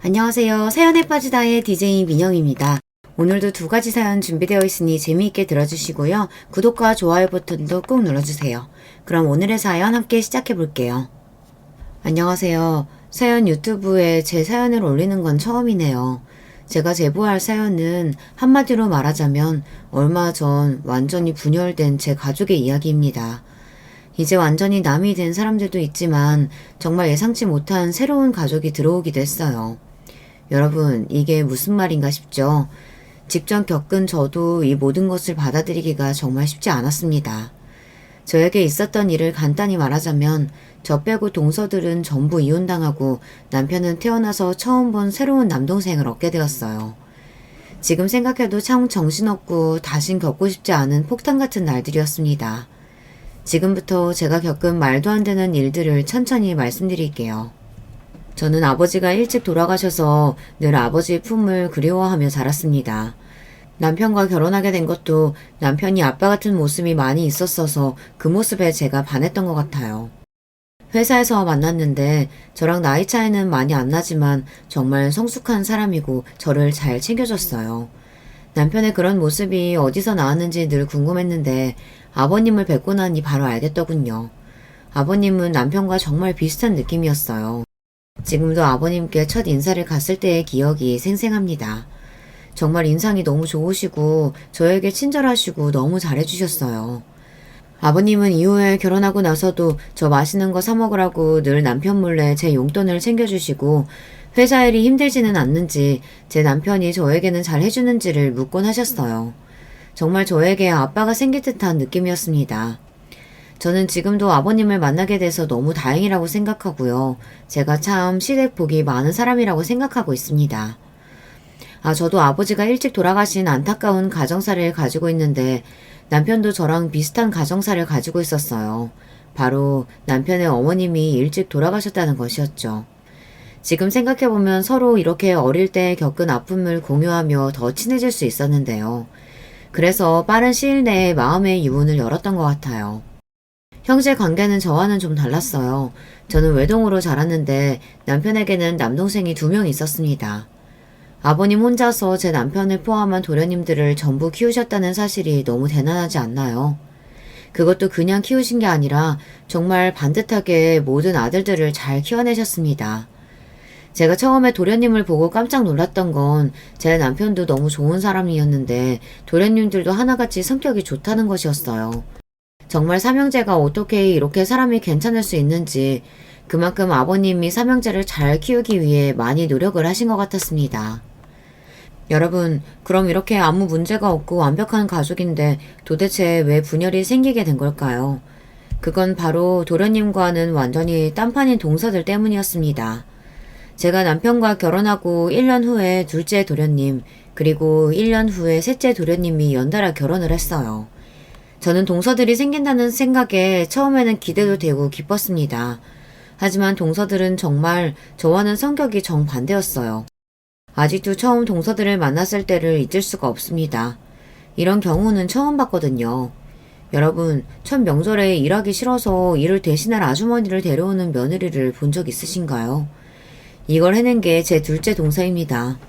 안녕하세요. 사연에 빠지다의 DJ 민영입니다. 오늘도 두 가지 사연 준비되어 있으니 재미있게 들어주시고요. 구독과 좋아요 버튼도 꾹 눌러주세요. 그럼 오늘의 사연 함께 시작해 볼게요. 안녕하세요. 사연 유튜브에 제 사연을 올리는 건 처음이네요. 제가 제보할 사연은 한마디로 말하자면 얼마 전 완전히 분열된 제 가족의 이야기입니다. 이제 완전히 남이 된 사람들도 있지만 정말 예상치 못한 새로운 가족이 들어오기도 했어요. 여러분, 이게 무슨 말인가 싶죠? 직접 겪은 저도 이 모든 것을 받아들이기가 정말 쉽지 않았습니다. 저에게 있었던 일을 간단히 말하자면 저 빼고 동서들은 전부 이혼당하고 남편은 태어나서 처음 본 새로운 남동생을 얻게 되었어요. 지금 생각해도 참 정신없고 다신 겪고 싶지 않은 폭탄 같은 날들이었습니다. 지금부터 제가 겪은 말도 안 되는 일들을 천천히 말씀드릴게요. 저는 아버지가 일찍 돌아가셔서 늘 아버지의 품을 그리워하며 자랐습니다. 남편과 결혼하게 된 것도 남편이 아빠 같은 모습이 많이 있었어서 그 모습에 제가 반했던 것 같아요. 회사에서 만났는데 저랑 나이 차이는 많이 안 나지만 정말 성숙한 사람이고 저를 잘 챙겨줬어요. 남편의 그런 모습이 어디서 나왔는지 늘 궁금했는데 아버님을 뵙고 나니 바로 알겠더군요. 아버님은 남편과 정말 비슷한 느낌이었어요. 지금도 아버님께 첫 인사를 갔을 때의 기억이 생생합니다. 정말 인상이 너무 좋으시고 저에게 친절하시고 너무 잘해주셨어요. 아버님은 이후에 결혼하고 나서도 저 맛있는 거 사 먹으라고 늘 남편 몰래 제 용돈을 챙겨주시고 회사 일이 힘들지는 않는지 제 남편이 저에게는 잘 해주는지를 묻곤 하셨어요. 정말 저에게 아빠가 생길 듯한 느낌이었습니다. 저는 지금도 아버님을 만나게 돼서 너무 다행이라고 생각하고요. 제가 참 시댁 복이 많은 사람이라고 생각하고 있습니다. 저도 아버지가 일찍 돌아가신 안타까운 가정사를 가지고 있는데 남편도 저랑 비슷한 가정사를 가지고 있었어요. 바로 남편의 어머님이 일찍 돌아가셨다는 것이었죠. 지금 생각해보면 서로 이렇게 어릴 때 겪은 아픔을 공유하며 더 친해질 수 있었는데요. 그래서 빠른 시일 내에 마음의 유문을 열었던 것 같아요. 형제 관계는 저와는 좀 달랐어요. 저는 외동으로 자랐는데 남편에게는 남동생이 2명 있었습니다. 아버님 혼자서 제 남편을 포함한 도련님들을 전부 키우셨다는 사실이 너무 대단하지 않나요? 그것도 그냥 키우신 게 아니라 정말 반듯하게 모든 아들들을 잘 키워내셨습니다. 제가 처음에 도련님을 보고 깜짝 놀랐던 건 제 남편도 너무 좋은 사람이었는데 도련님들도 하나같이 성격이 좋다는 것이었어요. 정말 삼형제가 어떻게 이렇게 사람이 괜찮을 수 있는지 그만큼 아버님이 삼형제를 잘 키우기 위해 많이 노력을 하신 것 같았습니다. 여러분, 그럼 이렇게 아무 문제가 없고 완벽한 가족인데 도대체 왜 분열이 생기게 된 걸까요? 그건 바로 도련님과는 완전히 딴판인 동서들 때문이었습니다. 제가 남편과 결혼하고 1년 후에 둘째 도련님, 그리고 1년 후에 셋째 도련님이 연달아 결혼을 했어요. 저는 동서들이 생긴다는 생각에 처음에는 기대도 되고 기뻤습니다. 하지만 동서들은 정말 저와는 성격이 정반대였어요. 아직도 처음 동서들을 만났을 때를 잊을 수가 없습니다. 이런 경우는 처음 봤거든요. 여러분, 첫 명절에 일하기 싫어서 일을 대신할 아주머니를 데려오는 며느리를 본 적 있으신가요? 이걸 해낸 게 제 둘째 동서입니다.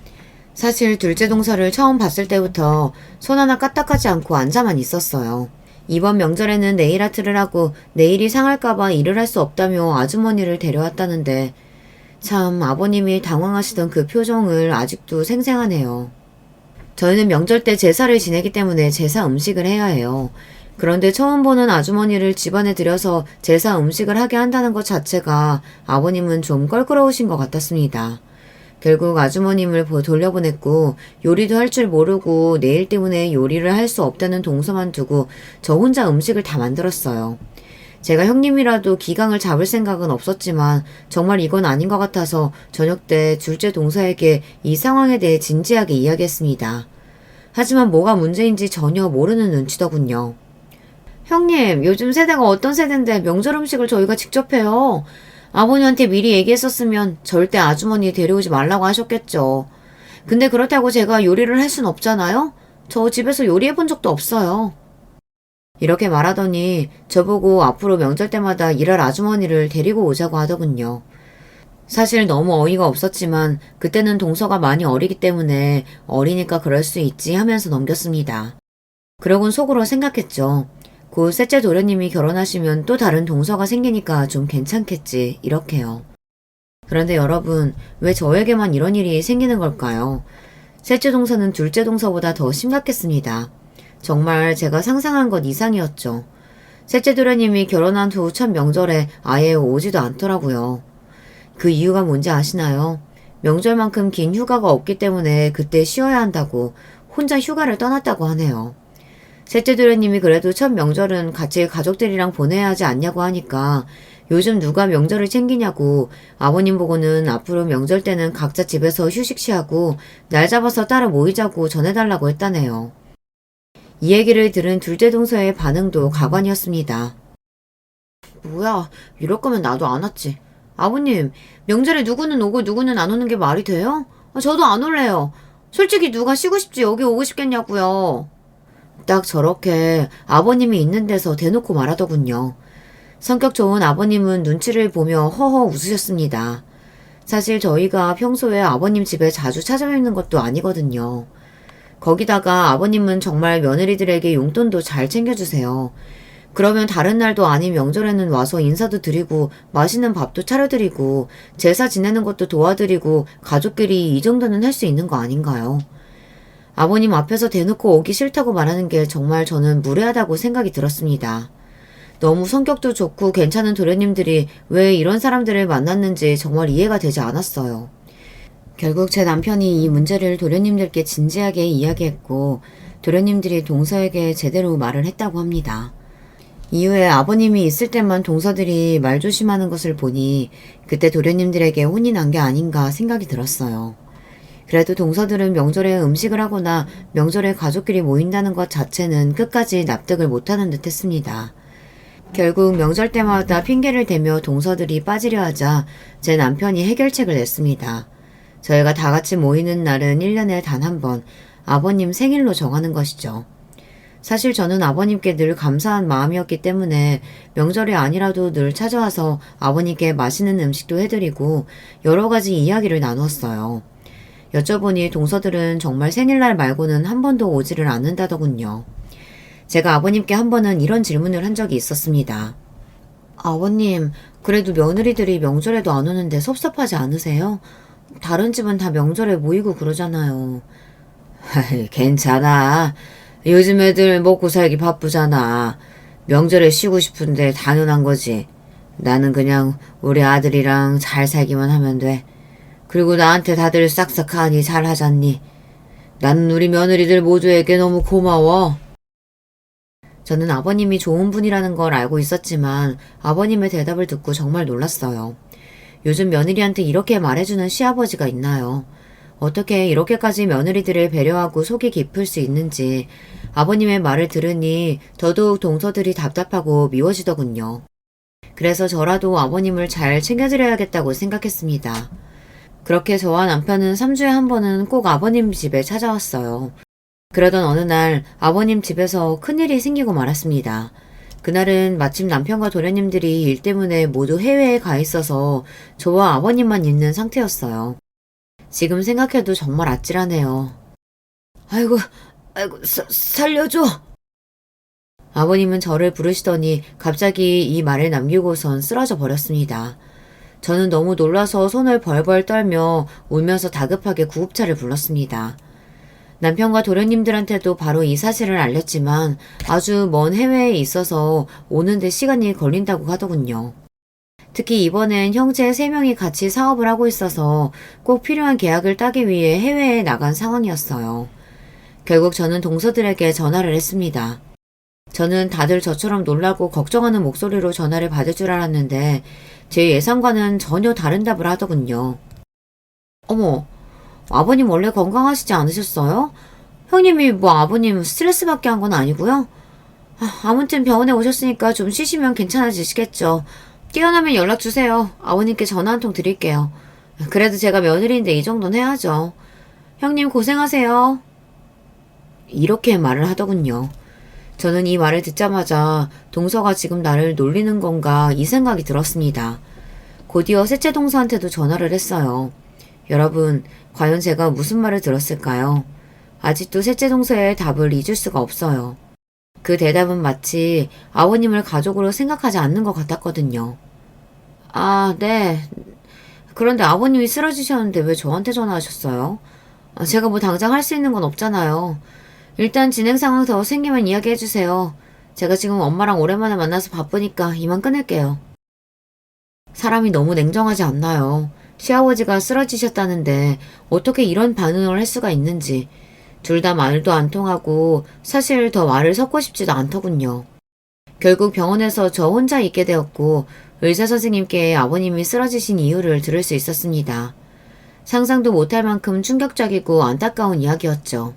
사실 둘째 동서를 처음 봤을 때부터 손 하나 까딱하지 않고 앉아만 있었어요. 이번 명절에는 네일 아트를 하고 내일이 상할까봐 일을 할 수 없다며 아주머니를 데려왔다는데 참 아버님이 당황하시던 그 표정을 아직도 생생하네요. 저희는 명절 때 제사를 지내기 때문에 제사 음식을 해야 해요. 그런데 처음 보는 아주머니를 집안에 들여서 제사 음식을 하게 한다는 것 자체가 아버님은 좀 껄끄러우신 것 같았습니다. 결국 아주머님을 돌려보냈고 요리도 할 줄 모르고 내일 때문에 요리를 할 수 없다는 동서만 두고 저 혼자 음식을 다 만들었어요. 제가 형님이라도 기강을 잡을 생각은 없었지만 정말 이건 아닌 것 같아서 저녁 때 둘째 동서에게 이 상황에 대해 진지하게 이야기했습니다. 하지만 뭐가 문제인지 전혀 모르는 눈치더군요. 형님, 요즘 세대가 어떤 세대인데 명절 음식을 저희가 직접 해요. 아버님한테 미리 얘기했었으면 절대 아주머니 데려오지 말라고 하셨겠죠. 근데 그렇다고 제가 요리를 할 순 없잖아요? 저 집에서 요리해본 적도 없어요. 이렇게 말하더니 저보고 앞으로 명절 때마다 일할 아주머니를 데리고 오자고 하더군요. 사실 너무 어이가 없었지만 그때는 동서가 많이 어리기 때문에 어리니까 그럴 수 있지 하면서 넘겼습니다. 그러곤 속으로 생각했죠. 곧 셋째 도련님이 결혼하시면 또 다른 동서가 생기니까 좀 괜찮겠지 이렇게요. 그런데 여러분, 왜 저에게만 이런 일이 생기는 걸까요? 셋째 동서는 둘째 동서보다 더 심각했습니다. 정말 제가 상상한 것 이상이었죠. 셋째 도련님이 결혼한 후 첫 명절에 아예 오지도 않더라고요. 그 이유가 뭔지 아시나요? 명절만큼 긴 휴가가 없기 때문에 그때 쉬어야 한다고 혼자 휴가를 떠났다고 하네요. 셋째 도련님이 그래도 첫 명절은 같이 가족들이랑 보내야 하지 않냐고 하니까 요즘 누가 명절을 챙기냐고 아버님 보고는 앞으로 명절 때는 각자 집에서 휴식 취하고 날 잡아서 따로 모이자고 전해달라고 했다네요. 이 얘기를 들은 둘째 동서의 반응도 가관이었습니다. 뭐야, 이럴 거면 나도 안 왔지. 아버님, 명절에 누구는 오고 누구는 안 오는 게 말이 돼요? 저도 안 올래요. 솔직히 누가 쉬고 싶지 여기 오고 싶겠냐고요. 딱 저렇게 아버님이 있는 데서 대놓고 말하더군요. 성격 좋은 아버님은 눈치를 보며 허허 웃으셨습니다. 사실 저희가 평소에 아버님 집에 자주 찾아뵙는 것도 아니거든요. 거기다가 아버님은 정말 며느리들에게 용돈도 잘 챙겨주세요. 그러면 다른 날도 아닌 명절에는 와서 인사도 드리고 맛있는 밥도 차려드리고 제사 지내는 것도 도와드리고 가족끼리 이 정도는 할 수 있는 거 아닌가요? 아버님 앞에서 대놓고 오기 싫다고 말하는 게 정말 저는 무례하다고 생각이 들었습니다. 너무 성격도 좋고 괜찮은 도련님들이 왜 이런 사람들을 만났는지 정말 이해가 되지 않았어요. 결국 제 남편이 이 문제를 도련님들께 진지하게 이야기했고 도련님들이 동서에게 제대로 말을 했다고 합니다. 이후에 아버님이 있을 때만 동서들이 말 조심하는 것을 보니 그때 도련님들에게 혼이 난 게 아닌가 생각이 들었어요. 그래도 동서들은 명절에 음식을 하거나 명절에 가족끼리 모인다는 것 자체는 끝까지 납득을 못하는 듯 했습니다. 결국 명절 때마다 핑계를 대며 동서들이 빠지려 하자 제 남편이 해결책을 냈습니다. 저희가 다 같이 모이는 날은 1년에 단 한 번 아버님 생일로 정하는 것이죠. 사실 저는 아버님께 늘 감사한 마음이었기 때문에 명절이 아니라도 늘 찾아와서 아버님께 맛있는 음식도 해드리고 여러 가지 이야기를 나누었어요. 여쭤보니 동서들은 정말 생일날 말고는 한 번도 오지를 않는다더군요. 제가 아버님께 한 번은 이런 질문을 한 적이 있었습니다. 아버님, 그래도 며느리들이 명절에도 안 오는데 섭섭하지 않으세요? 다른 집은 다 명절에 모이고 그러잖아요. 괜찮아. 요즘 애들 먹고 살기 바쁘잖아. 명절에 쉬고 싶은데 당연한 거지. 나는 그냥 우리 아들이랑 잘 살기만 하면 돼. 그리고 나한테 다들 싹싹하니 잘하잖니. 나는 우리 며느리들 모두에게 너무 고마워. 저는 아버님이 좋은 분이라는 걸 알고 있었지만 아버님의 대답을 듣고 정말 놀랐어요. 요즘 며느리한테 이렇게 말해주는 시아버지가 있나요? 어떻게 이렇게까지 며느리들을 배려하고 속이 깊을 수 있는지 아버님의 말을 들으니 더더욱 동서들이 답답하고 미워지더군요. 그래서 저라도 아버님을 잘 챙겨드려야겠다고 생각했습니다. 그렇게 저와 남편은 3주에 한 번은 꼭 아버님 집에 찾아왔어요. 그러던 어느 날 아버님 집에서 큰일이 생기고 말았습니다. 그날은 마침 남편과 도련님들이 일 때문에 모두 해외에 가 있어서 저와 아버님만 있는 상태였어요. 지금 생각해도 정말 아찔하네요. 아이고, 살려줘! 아버님은 저를 부르시더니 갑자기 이 말을 남기고선 쓰러져 버렸습니다. 저는 너무 놀라서 손을 벌벌 떨며 울면서 다급하게 구급차를 불렀습니다. 남편과 도련님들한테도 바로 이 사실을 알렸지만 아주 먼 해외에 있어서 오는데 시간이 걸린다고 하더군요. 특히 이번엔 형제 3명이 같이 사업을 하고 있어서 꼭 필요한 계약을 따기 위해 해외에 나간 상황이었어요. 결국 저는 동서들에게 전화를 했습니다. 저는 다들 저처럼 놀라고 걱정하는 목소리로 전화를 받을 줄 알았는데 제 예상과는 전혀 다른 답을 하더군요. 어머, 아버님 원래 건강하시지 않으셨어요? 형님이 뭐 아버님 스트레스 받게 한 건 아니고요? 아무튼 병원에 오셨으니까 좀 쉬시면 괜찮아지시겠죠. 깨어나면 연락 주세요. 아버님께 전화 한 통 드릴게요. 그래도 제가 며느리인데 이 정도는 해야죠. 형님 고생하세요. 이렇게 말을 하더군요. 저는 이 말을 듣자마자 동서가 지금 나를 놀리는 건가 이 생각이 들었습니다. 곧이어 셋째 동서한테도 전화를 했어요. 여러분, 과연 제가 무슨 말을 들었을까요? 아직도 셋째 동서의 답을 잊을 수가 없어요. 그 대답은 마치 아버님을 가족으로 생각하지 않는 것 같았거든요. 아, 네. 그런데 아버님이 쓰러지셨는데 왜 저한테 전화하셨어요? 제가 뭐 당장 할 수 있는 건 없잖아요. 일단 진행 상황 더 생기면 이야기해주세요. 제가 지금 엄마랑 오랜만에 만나서 바쁘니까 이만 끊을게요. 사람이 너무 냉정하지 않나요? 시아버지가 쓰러지셨다는데 어떻게 이런 반응을 할 수가 있는지. 둘 다 말도 안 통하고 사실 더 말을 섞고 싶지도 않더군요. 결국 병원에서 저 혼자 있게 되었고 의사 선생님께 아버님이 쓰러지신 이유를 들을 수 있었습니다. 상상도 못할 만큼 충격적이고 안타까운 이야기였죠.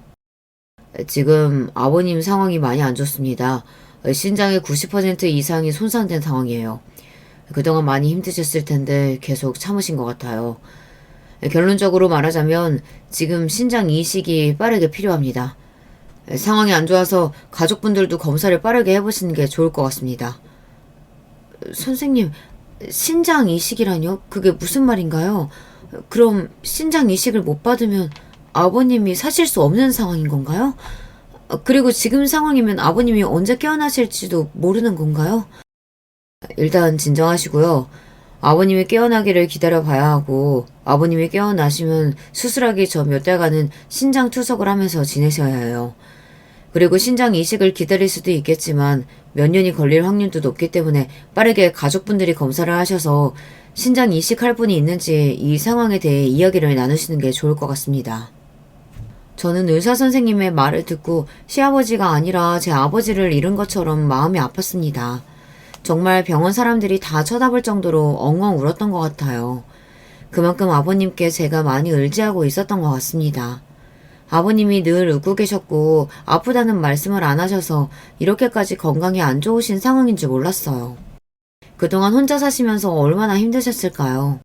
지금 아버님 상황이 많이 안 좋습니다. 신장의 90% 이상이 손상된 상황이에요. 그동안 많이 힘드셨을 텐데 계속 참으신 것 같아요. 결론적으로 말하자면 지금 신장 이식이 빠르게 필요합니다. 상황이 안 좋아서 가족분들도 검사를 빠르게 해보시는 게 좋을 것 같습니다. 선생님, 신장 이식이라뇨? 그게 무슨 말인가요? 그럼 신장 이식을 못 받으면 아버님이 사실 수 없는 상황인 건가요? 그리고 지금 상황이면 아버님이 언제 깨어나실지도 모르는 건가요? 일단 진정하시고요. 아버님이 깨어나기를 기다려봐야 하고 아버님이 깨어나시면 수술하기 전 몇 달간은 신장 투석을 하면서 지내셔야 해요. 그리고 신장 이식을 기다릴 수도 있겠지만 몇 년이 걸릴 확률도 높기 때문에 빠르게 가족분들이 검사를 하셔서 신장 이식할 분이 있는지 이 상황에 대해 이야기를 나누시는 게 좋을 것 같습니다. 저는 의사 선생님의 말을 듣고 시아버지가 아니라 제 아버지를 잃은 것처럼 마음이 아팠습니다. 정말 병원 사람들이 다 쳐다볼 정도로 엉엉 울었던 것 같아요. 그만큼 아버님께 제가 많이 의지하고 있었던 것 같습니다. 아버님이 늘 웃고 계셨고 아프다는 말씀을 안 하셔서 이렇게까지 건강이 안 좋으신 상황인 줄 몰랐어요. 그동안 혼자 사시면서 얼마나 힘드셨을까요?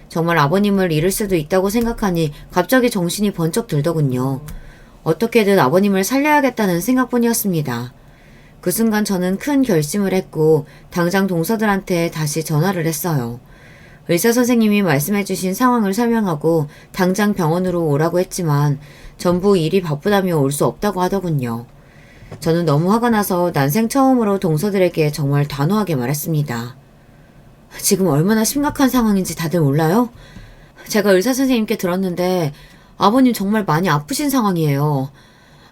정말 아버님을 잃을 수도 있다고 생각하니 갑자기 정신이 번쩍 들더군요. 어떻게든 아버님을 살려야겠다는 생각뿐이었습니다. 그 순간 저는 큰 결심을 했고 당장 동서들한테 다시 전화를 했어요. 의사 선생님이 말씀해주신 상황을 설명하고 당장 병원으로 오라고 했지만 전부 일이 바쁘다며 올 수 없다고 하더군요. 저는 너무 화가 나서 난생 처음으로 동서들에게 정말 단호하게 말했습니다. 지금 얼마나 심각한 상황인지 다들 몰라요? 제가 의사 선생님께 들었는데 아버님 정말 많이 아프신 상황이에요.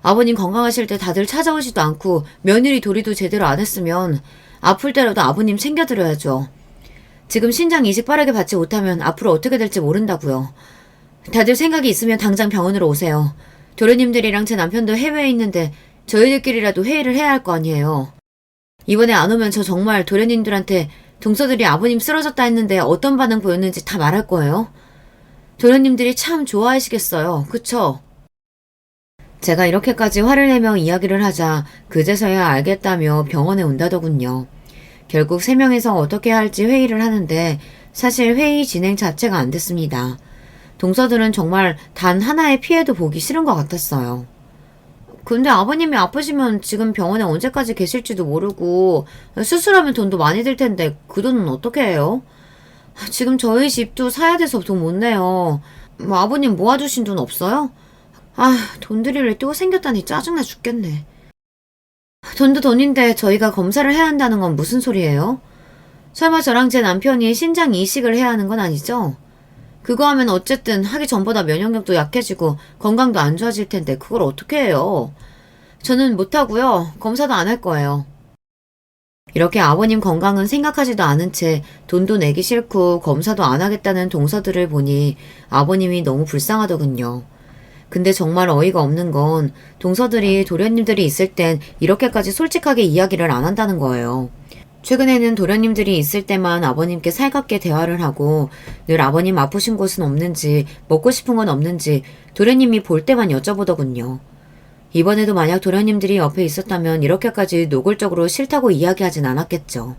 아버님 건강하실 때 다들 찾아오지도 않고 며느리 도리도 제대로 안 했으면 아플 때라도 아버님 챙겨드려야죠. 지금 신장 이식 빠르게 받지 못하면 앞으로 어떻게 될지 모른다고요. 다들 생각이 있으면 당장 병원으로 오세요. 도련님들이랑 제 남편도 해외에 있는데 저희들끼리라도 회의를 해야 할 거 아니에요. 이번에 안 오면 저 정말 도련님들한테 동서들이 아버님 쓰러졌다 했는데 어떤 반응 보였는지 다 말할 거예요. 도련님들이 참 좋아하시겠어요. 그쵸? 제가 이렇게까지 화를 내며 이야기를 하자 그제서야 알겠다며 병원에 온다더군요. 결국 3명이서 어떻게 할지 회의를 하는데 사실 회의 진행 자체가 안 됐습니다. 동서들은 정말 단 하나의 피해도 보기 싫은 것 같았어요. 근데 아버님이 아프시면 지금 병원에 언제까지 계실지도 모르고 수술하면 돈도 많이 들 텐데 그 돈은 어떻게 해요? 지금 저희 집도 사야 돼서 돈 못 내요. 뭐 아버님 모아두신 돈 없어요? 돈 들일 일 또 생겼다니 짜증나 죽겠네. 돈도 돈인데 저희가 검사를 해야 한다는 건 무슨 소리예요? 설마 저랑 제 남편이 신장 이식을 해야 하는 건 아니죠? 그거 하면 어쨌든 하기 전보다 면역력도 약해지고 건강도 안 좋아질 텐데 그걸 어떻게 해요? 저는 못하고요. 검사도 안 할 거예요. 이렇게 아버님 건강은 생각하지도 않은 채 돈도 내기 싫고 검사도 안 하겠다는 동서들을 보니 아버님이 너무 불쌍하더군요. 근데 정말 어이가 없는 건 동서들이 도련님들이 있을 땐 이렇게까지 솔직하게 이야기를 안 한다는 거예요. 최근에는 도련님들이 있을 때만 아버님께 살갑게 대화를 하고 늘 아버님 아프신 곳은 없는지 먹고 싶은 건 없는지 도련님이 볼 때만 여쭤보더군요. 이번에도 만약 도련님들이 옆에 있었다면 이렇게까지 노골적으로 싫다고 이야기하진 않았겠죠.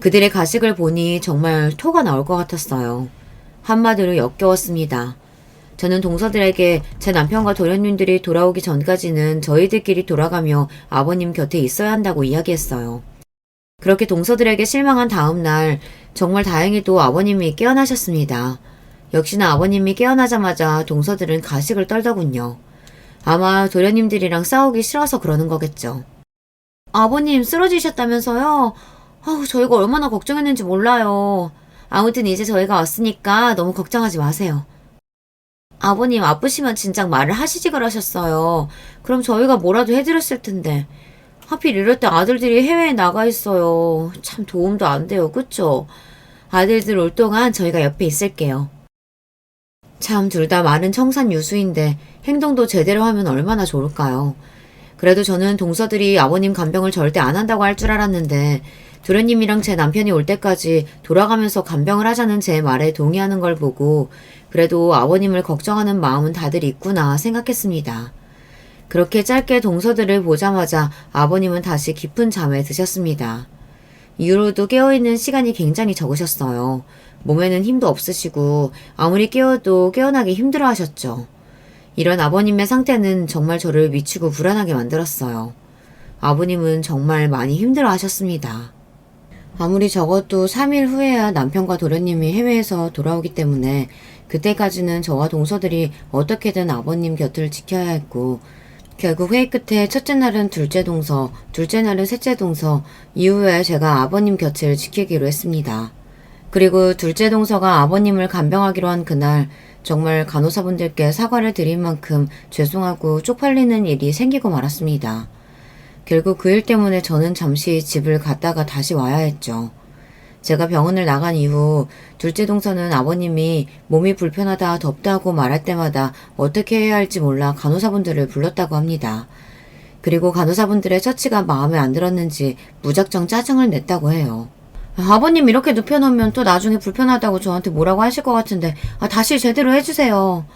그들의 가식을 보니 정말 토가 나올 것 같았어요. 한마디로 역겨웠습니다. 저는 동서들에게 제 남편과 도련님들이 돌아오기 전까지는 저희들끼리 돌아가며 아버님 곁에 있어야 한다고 이야기했어요. 그렇게 동서들에게 실망한 다음 날 정말 다행히도 아버님이 깨어나셨습니다. 역시나 아버님이 깨어나자마자 동서들은 가식을 떨더군요. 아마 도련님들이랑 싸우기 싫어서 그러는 거겠죠. 아버님 쓰러지셨다면서요? 아우, 저희가 얼마나 걱정했는지 몰라요. 아무튼 이제 저희가 왔으니까 너무 걱정하지 마세요. 아버님 아프시면 진작 말을 하시지 그러셨어요. 그럼 저희가 뭐라도 해드렸을 텐데. 하필 이럴 때 아들들이 해외에 나가 있어요. 참 도움도 안 돼요. 그쵸? 아들들 올 동안 저희가 옆에 있을게요. 참 둘 다 말은 청산유수인데 행동도 제대로 하면 얼마나 좋을까요? 그래도 저는 동서들이 아버님 간병을 절대 안 한다고 할 줄 알았는데 도련님이랑 제 남편이 올 때까지 돌아가면서 간병을 하자는 제 말에 동의하는 걸 보고 그래도 아버님을 걱정하는 마음은 다들 있구나 생각했습니다. 그렇게 짧게 동서들을 보자마자 아버님은 다시 깊은 잠에 드셨습니다. 이후로도 깨어있는 시간이 굉장히 적으셨어요. 몸에는 힘도 없으시고 아무리 깨워도 깨어나기 힘들어 하셨죠. 이런 아버님의 상태는 정말 저를 미치고 불안하게 만들었어요. 아버님은 정말 많이 힘들어 하셨습니다. 아무리 적어도 3일 후에야 남편과 도련님이 해외에서 돌아오기 때문에 그때까지는 저와 동서들이 어떻게든 아버님 곁을 지켜야 했고 결국 회의 끝에 첫째 날은 둘째 동서, 둘째 날은 셋째 동서, 이후에 제가 아버님 곁을 지키기로 했습니다. 그리고 둘째 동서가 아버님을 간병하기로 한 그날 정말 간호사분들께 사과를 드린 만큼 죄송하고 쪽팔리는 일이 생기고 말았습니다. 결국 그 일 때문에 저는 잠시 집을 갔다가 다시 와야 했죠. 제가 병원을 나간 이후 둘째 동서는 아버님이 몸이 불편하다 덥다고 말할 때마다 어떻게 해야 할지 몰라 간호사분들을 불렀다고 합니다. 그리고 간호사분들의 처치가 마음에 안 들었는지 무작정 짜증을 냈다고 해요. 아버님 이렇게 눕혀놓으면 또 나중에 불편하다고 저한테 뭐라고 하실 것 같은데 다시 제대로 해주세요.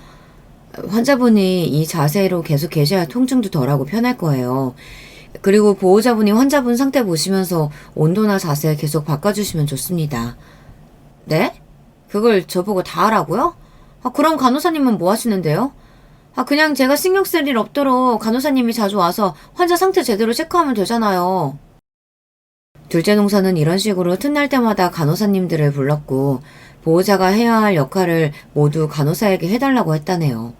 환자분이 이 자세로 계속 계셔야 통증도 덜하고 편할 거예요. 그리고 보호자분이 환자분 상태 보시면서 온도나 자세 계속 바꿔주시면 좋습니다. 네? 그걸 저보고 다 하라고요? 그럼 간호사님은 뭐 하시는데요? 그냥 제가 신경 쓸 일 없도록 간호사님이 자주 와서 환자 상태 제대로 체크하면 되잖아요. 둘째 동서는 이런 식으로 틈날 때마다 간호사님들을 불렀고 보호자가 해야 할 역할을 모두 간호사에게 해달라고 했다네요.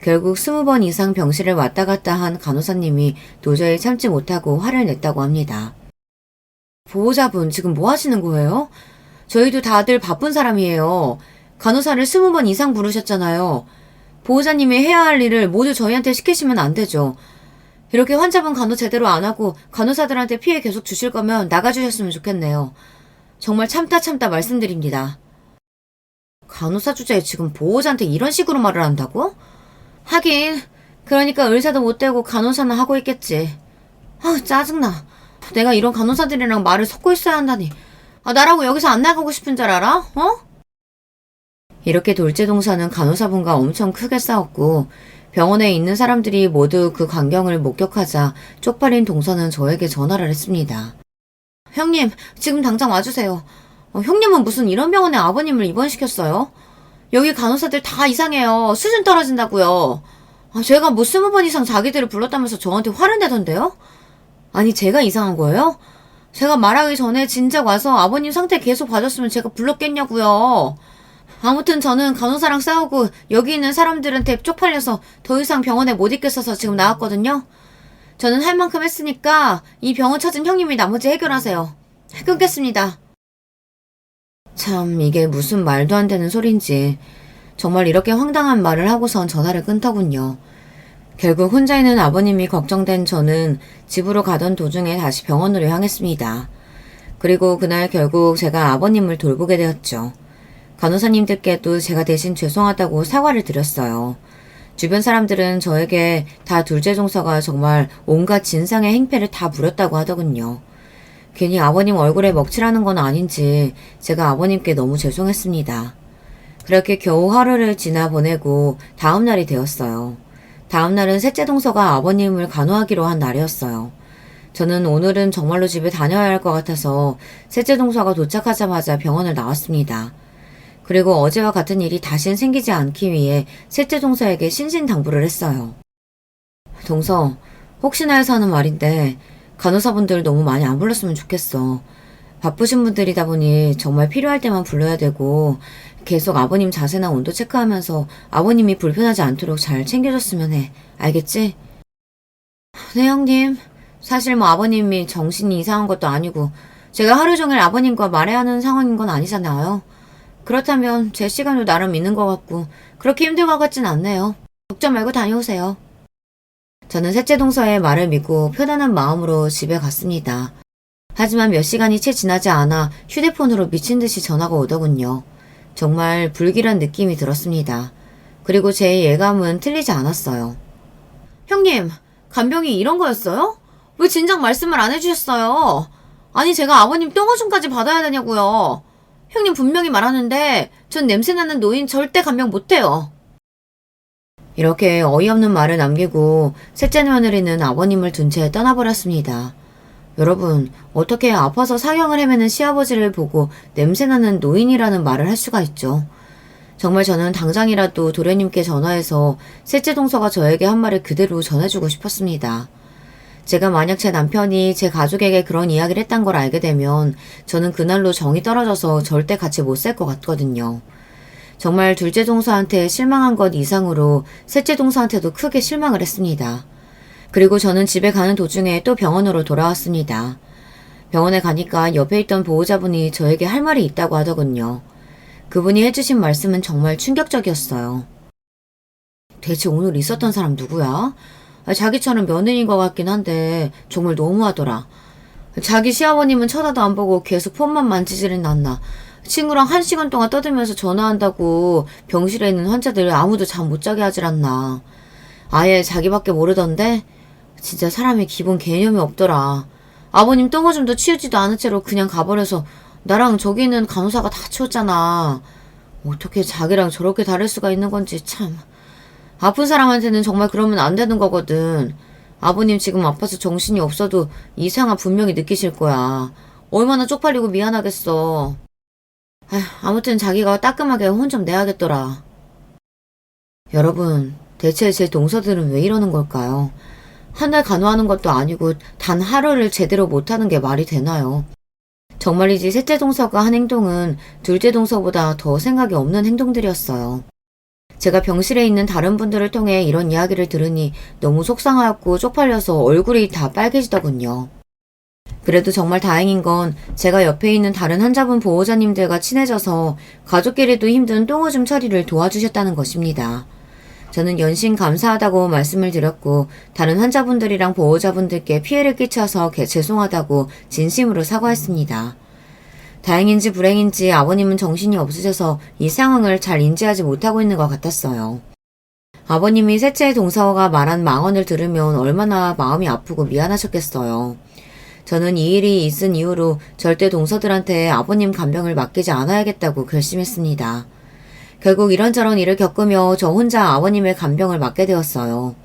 결국 20번 이상 병실을 왔다 갔다 한 간호사님이 도저히 참지 못하고 화를 냈다고 합니다. 보호자분 지금 뭐 하시는 거예요? 저희도 다들 바쁜 사람이에요. 간호사를 20번 이상 부르셨잖아요. 보호자님이 해야 할 일을 모두 저희한테 시키시면 안 되죠. 이렇게 환자분 간호 제대로 안 하고 간호사들한테 피해 계속 주실 거면 나가주셨으면 좋겠네요. 정말 참다 말씀드립니다. 간호사 주제에 지금 보호자한테 이런 식으로 말을 한다고? 하긴 그러니까 의사도 못 되고 간호사나 하고 있겠지. 짜증나. 내가 이런 간호사들이랑 말을 섞고 있어야 한다니. 나라고 여기서 안 나가고 싶은 줄 알아? 이렇게 둘째 동서는 간호사분과 엄청 크게 싸웠고 병원에 있는 사람들이 모두 그 광경을 목격하자 쪽팔린 동서는 저에게 전화를 했습니다. 형님, 지금 당장 와주세요. 형님은 무슨 이런 병원에 아버님을 입원시켰어요? 여기 간호사들 다 이상해요. 수준 떨어진다고요. 제가 뭐 20번 이상 자기들을 불렀다면서 저한테 화를 내던데요? 아니 제가 이상한 거예요? 제가 말하기 전에 진작 와서 아버님 상태 계속 봐줬으면 제가 불렀겠냐고요. 아무튼 저는 간호사랑 싸우고 여기 있는 사람들한테 쪽팔려서 더 이상 병원에 못 있겠어서 지금 나왔거든요. 저는 할 만큼 했으니까 이 병원 찾은 형님이 나머지 해결하세요. 끊겠습니다. 참 이게 무슨 말도 안 되는 소린지 정말 이렇게 황당한 말을 하고선 전화를 끊더군요. 결국 혼자 있는 아버님이 걱정된 저는 집으로 가던 도중에 다시 병원으로 향했습니다. 그리고 그날 결국 제가 아버님을 돌보게 되었죠. 간호사님들께도 제가 대신 죄송하다고 사과를 드렸어요. 주변 사람들은 저에게 다 둘째 동서가 정말 온갖 진상의 행패를 다 부렸다고 하더군요. 괜히 아버님 얼굴에 먹칠하는 건 아닌지 제가 아버님께 너무 죄송했습니다. 그렇게 겨우 하루를 지나 보내고 다음 날이 되었어요. 다음 날은 셋째 동서가 아버님을 간호하기로 한 날이었어요. 저는 오늘은 정말로 집에 다녀야 할 것 같아서 셋째 동서가 도착하자마자 병원을 나왔습니다. 그리고 어제와 같은 일이 다신 생기지 않기 위해 셋째 동서에게 신신당부를 했어요. 동서, 혹시나 해서 하는 말인데 간호사분들 너무 많이 안 불렀으면 좋겠어. 바쁘신 분들이다 보니 정말 필요할 때만 불러야 되고 계속 아버님 자세나 온도 체크하면서 아버님이 불편하지 않도록 잘 챙겨줬으면 해. 알겠지? 네, 형님. 사실 뭐 아버님이 정신이 이상한 것도 아니고 제가 하루 종일 아버님과 말해야 하는 상황인 건 아니잖아요. 그렇다면 제 시간도 나름 있는 것 같고 그렇게 힘들 것 같진 않네요. 걱정 말고 다녀오세요. 저는 셋째 동서의 말을 믿고 편안한 마음으로 집에 갔습니다. 하지만 몇 시간이 채 지나지 않아 휴대폰으로 미친 듯이 전화가 오더군요. 정말 불길한 느낌이 들었습니다. 그리고 제 예감은 틀리지 않았어요. 형님, 간병이 이런 거였어요? 왜 진작 말씀을 안 해주셨어요? 아니 제가 아버님 똥오줌까지 받아야 되냐고요. 형님 분명히 말하는데 전 냄새나는 노인 절대 간병 못해요. 이렇게 어이없는 말을 남기고 셋째 며느리는 아버님을 둔 채 떠나버렸습니다. 여러분, 어떻게 아파서 사경을 헤매는 시아버지를 보고 냄새나는 노인이라는 말을 할 수가 있죠. 정말 저는 당장이라도 도련님께 전화해서 셋째 동서가 저에게 한 말을 그대로 전해주고 싶었습니다. 제가 만약 제 남편이 제 가족에게 그런 이야기를 했단 걸 알게 되면 저는 그날로 정이 떨어져서 절대 같이 못 살 것 같거든요. 정말 둘째 동서한테 실망한 것 이상으로 셋째 동서한테도 크게 실망을 했습니다. 그리고 저는 집에 가는 도중에 또 병원으로 돌아왔습니다. 병원에 가니까 옆에 있던 보호자분이 저에게 할 말이 있다고 하더군요. 그분이 해주신 말씀은 정말 충격적이었어요. 대체 오늘 있었던 사람 누구야? 자기처럼 며느리인 것 같긴 한데 정말 너무하더라. 자기 시아버님은 쳐다도 안 보고 계속 폰만 만지지는 않나. 친구랑 1시간 동안 떠들면서 전화한다고 병실에 있는 환자들 아무도 잠 못 자게 하질 않나. 아예 자기밖에 모르던데? 진짜 사람이 기본 개념이 없더라. 아버님 똥오줌도 치우지도 않은 채로 그냥 가버려서 나랑 저기 있는 간호사가 다 치웠잖아. 어떻게 자기랑 저렇게 다를 수가 있는 건지 참. 아픈 사람한테는 정말 그러면 안 되는 거거든. 아버님 지금 아파서 정신이 없어도 이상한 분명히 느끼실 거야. 얼마나 쪽팔리고 미안하겠어. 아무튼 자기가 따끔하게 혼 좀 내야겠더라. 여러분, 대체 제 동서들은 왜 이러는 걸까요? 한 달 간호하는 것도 아니고 단 하루를 제대로 못하는 게 말이 되나요? 정말이지 셋째 동서가 한 행동은 둘째 동서보다 더 생각이 없는 행동들이었어요. 제가 병실에 있는 다른 분들을 통해 이런 이야기를 들으니 너무 속상하고 쪽팔려서 얼굴이 다 빨개지더군요. 그래도 정말 다행인 건 제가 옆에 있는 다른 환자분 보호자님들과 친해져서 가족끼리도 힘든 똥오줌 처리를 도와주셨다는 것입니다. 저는 연신 감사하다고 말씀을 드렸고 다른 환자분들이랑 보호자분들께 피해를 끼쳐서 죄송하다고 진심으로 사과했습니다. 다행인지 불행인지 아버님은 정신이 없으셔서 이 상황을 잘 인지하지 못하고 있는 것 같았어요. 아버님이 셋째 동서가 말한 망언을 들으면 얼마나 마음이 아프고 미안하셨겠어요. 저는 이 일이 있은 이후로 절대 동서들한테 아버님 간병을 맡기지 않아야겠다고 결심했습니다. 결국 이런저런 일을 겪으며 저 혼자 아버님의 간병을 맡게 되었어요.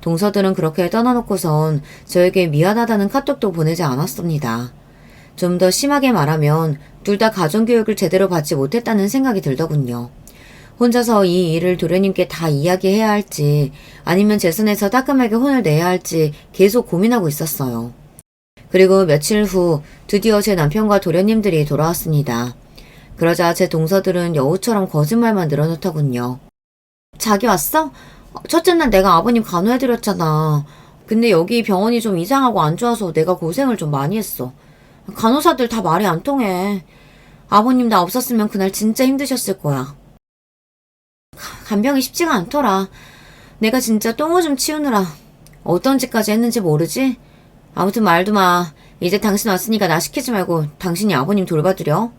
동서들은 그렇게 떠나놓고선 저에게 미안하다는 카톡도 보내지 않았습니다. 좀 더 심하게 말하면 둘 다 가정교육을 제대로 받지 못했다는 생각이 들더군요. 혼자서 이 일을 도련님께 다 이야기해야 할지 아니면 제 손에서 따끔하게 혼을 내야 할지 계속 고민하고 있었어요. 그리고 며칠 후 드디어 제 남편과 도련님들이 돌아왔습니다. 그러자 제 동서들은 여우처럼 거짓말만 늘어놓더군요. 자기 왔어? 첫째 날 내가 아버님 간호해드렸잖아. 근데 여기 병원이 좀 이상하고 안 좋아서 내가 고생을 좀 많이 했어. 간호사들 다 말이 안 통해. 아버님 나 없었으면 그날 진짜 힘드셨을 거야. 간병이 쉽지가 않더라. 내가 진짜 똥오줌 치우느라 어떤 짓까지 했는지 모르지? 아무튼 말도 마. 이제 당신 왔으니까 나 시키지 말고 당신이 아버님 돌봐드려.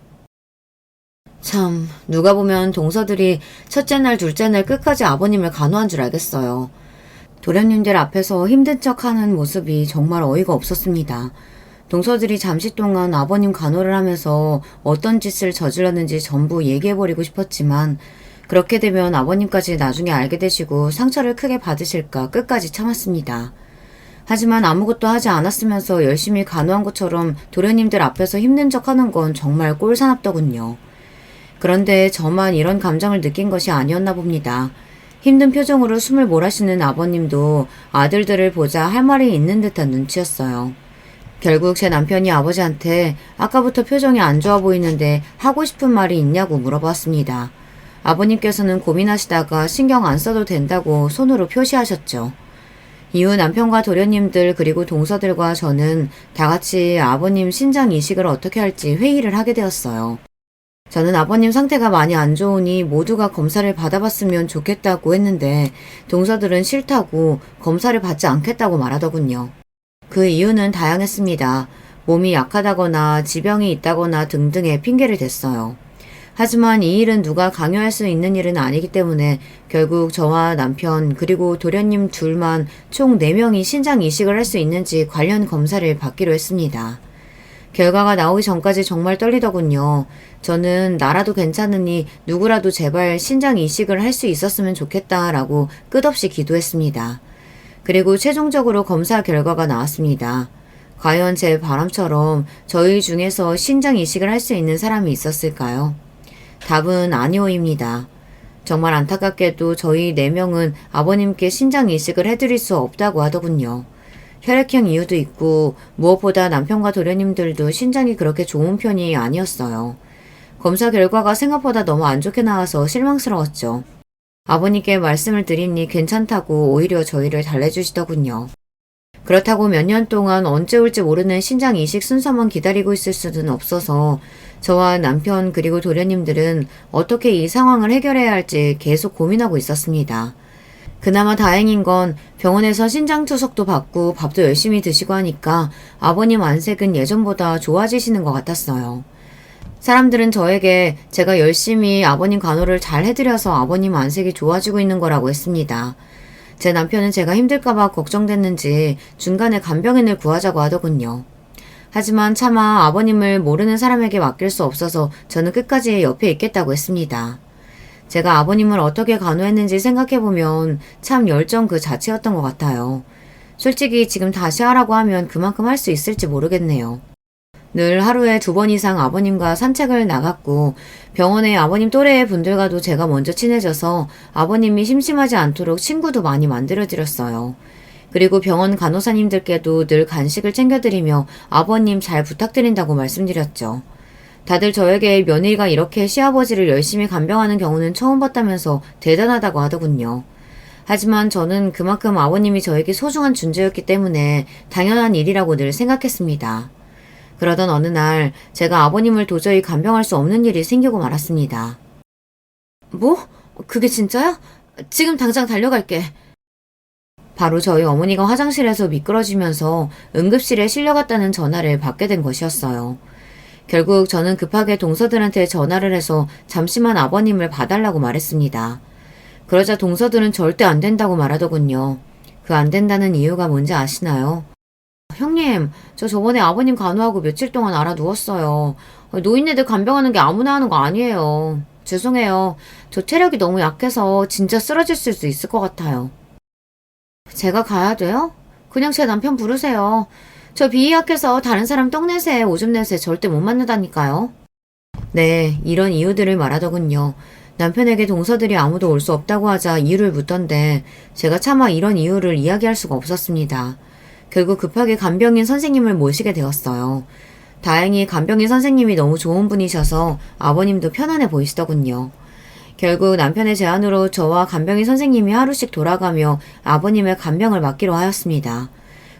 참, 누가 보면 동서들이 첫째 날, 둘째 날 끝까지 아버님을 간호한 줄 알겠어요. 도련님들 앞에서 힘든 척하는 모습이 정말 어이가 없었습니다. 동서들이 잠시 동안 아버님 간호를 하면서 어떤 짓을 저질렀는지 전부 얘기해버리고 싶었지만 그렇게 되면 아버님까지 나중에 알게 되시고 상처를 크게 받으실까 끝까지 참았습니다. 하지만 아무것도 하지 않았으면서 열심히 간호한 것처럼 도련님들 앞에서 힘든 척하는 건 정말 꼴사납더군요. 그런데 저만 이런 감정을 느낀 것이 아니었나 봅니다. 힘든 표정으로 숨을 몰아쉬는 아버님도 아들들을 보자 할 말이 있는 듯한 눈치였어요. 결국 제 남편이 아버지한테 아까부터 표정이 안 좋아 보이는데 하고 싶은 말이 있냐고 물어봤습니다. 아버님께서는 고민하시다가 신경 안 써도 된다고 손으로 표시하셨죠. 이후 남편과 도련님들 그리고 동서들과 저는 다 같이 아버님 신장 이식을 어떻게 할지 회의를 하게 되었어요. 저는 아버님 상태가 많이 안 좋으니 모두가 검사를 받아봤으면 좋겠다고 했는데 동서들은 싫다고 검사를 받지 않겠다고 말하더군요. 그 이유는 다양했습니다. 몸이 약하다거나 지병이 있다거나 등등의 핑계를 댔어요. 하지만 이 일은 누가 강요할 수 있는 일은 아니기 때문에 결국 저와 남편 그리고 도련님 둘만 총 4명이 신장 이식을 할 수 있는지 관련 검사를 받기로 했습니다. 결과가 나오기 전까지 정말 떨리더군요. 저는 나라도 괜찮으니 누구라도 제발 신장 이식을 할 수 있었으면 좋겠다라고 끝없이 기도했습니다. 그리고 최종적으로 검사 결과가 나왔습니다. 과연 제 바람처럼 저희 중에서 신장 이식을 할 수 있는 사람이 있었을까요? 답은 아니오입니다. 정말 안타깝게도 저희 4명은 아버님께 신장 이식을 해드릴 수 없다고 하더군요. 혈액형 이유도 있고 무엇보다 남편과 도련님들도 신장이 그렇게 좋은 편이 아니었어요. 검사 결과가 생각보다 너무 안 좋게 나와서 실망스러웠죠. 아버님께 말씀을 드리니 괜찮다고 오히려 저희를 달래주시더군요. 그렇다고 몇 년 동안 언제 올지 모르는 신장 이식 순서만 기다리고 있을 수는 없어서 저와 남편 그리고 도련님들은 어떻게 이 상황을 해결해야 할지 계속 고민하고 있었습니다. 그나마 다행인 건 병원에서 신장 투석도 받고 밥도 열심히 드시고 하니까 아버님 안색은 예전보다 좋아지시는 것 같았어요. 사람들은 저에게 제가 열심히 아버님 간호를 잘 해드려서 아버님 안색이 좋아지고 있는 거라고 했습니다. 제 남편은 제가 힘들까봐 걱정됐는지 중간에 간병인을 구하자고 하더군요. 하지만 차마 아버님을 모르는 사람에게 맡길 수 없어서 저는 끝까지 옆에 있겠다고 했습니다. 제가 아버님을 어떻게 간호했는지 생각해보면 참 열정 그 자체였던 것 같아요. 솔직히 지금 다시 하라고 하면 그만큼 할 수 있을지 모르겠네요. 늘 하루에 2번 이상 아버님과 산책을 나갔고 병원에 아버님 또래의 분들과도 제가 먼저 친해져서 아버님이 심심하지 않도록 친구도 많이 만들어드렸어요. 그리고 병원 간호사님들께도 늘 간식을 챙겨드리며 아버님 잘 부탁드린다고 말씀드렸죠. 다들 저에게 며느리가 이렇게 시아버지를 열심히 간병하는 경우는 처음 봤다면서 대단하다고 하더군요. 하지만 저는 그만큼 아버님이 저에게 소중한 존재였기 때문에 당연한 일이라고 늘 생각했습니다. 그러던 어느 날 제가 아버님을 도저히 간병할 수 없는 일이 생기고 말았습니다. 뭐? 그게 진짜야? 지금 당장 달려갈게. 바로 저희 어머니가 화장실에서 미끄러지면서 응급실에 실려갔다는 전화를 받게 된 것이었어요. 결국 저는 급하게 동서들한테 전화를 해서 잠시만 아버님을 봐달라고 말했습니다. 그러자 동서들은 절대 안 된다고 말하더군요. 그 안 된다는 이유가 뭔지 아시나요? 형님, 저 저번에 아버님 간호하고 며칠 동안 알아 누웠어요. 노인네들 간병하는 게 아무나 하는 거 아니에요. 죄송해요. 저 체력이 너무 약해서 진짜 쓰러질 수 있을 것 같아요. 제가 가야 돼요? 그냥 제 남편 부르세요. 저 비위 약해서 다른 사람 똥냄새, 오줌 냄새 절대 못 맡는다니까요. 네, 이런 이유들을 말하더군요. 남편에게 동서들이 아무도 올 수 없다고 하자 이유를 묻던데 제가 차마 이런 이유를 이야기할 수가 없었습니다. 결국 급하게 간병인 선생님을 모시게 되었어요. 다행히 간병인 선생님이 너무 좋은 분이셔서 아버님도 편안해 보이시더군요. 결국 남편의 제안으로 저와 간병인 선생님이 하루씩 돌아가며 아버님의 간병을 맡기로 하였습니다.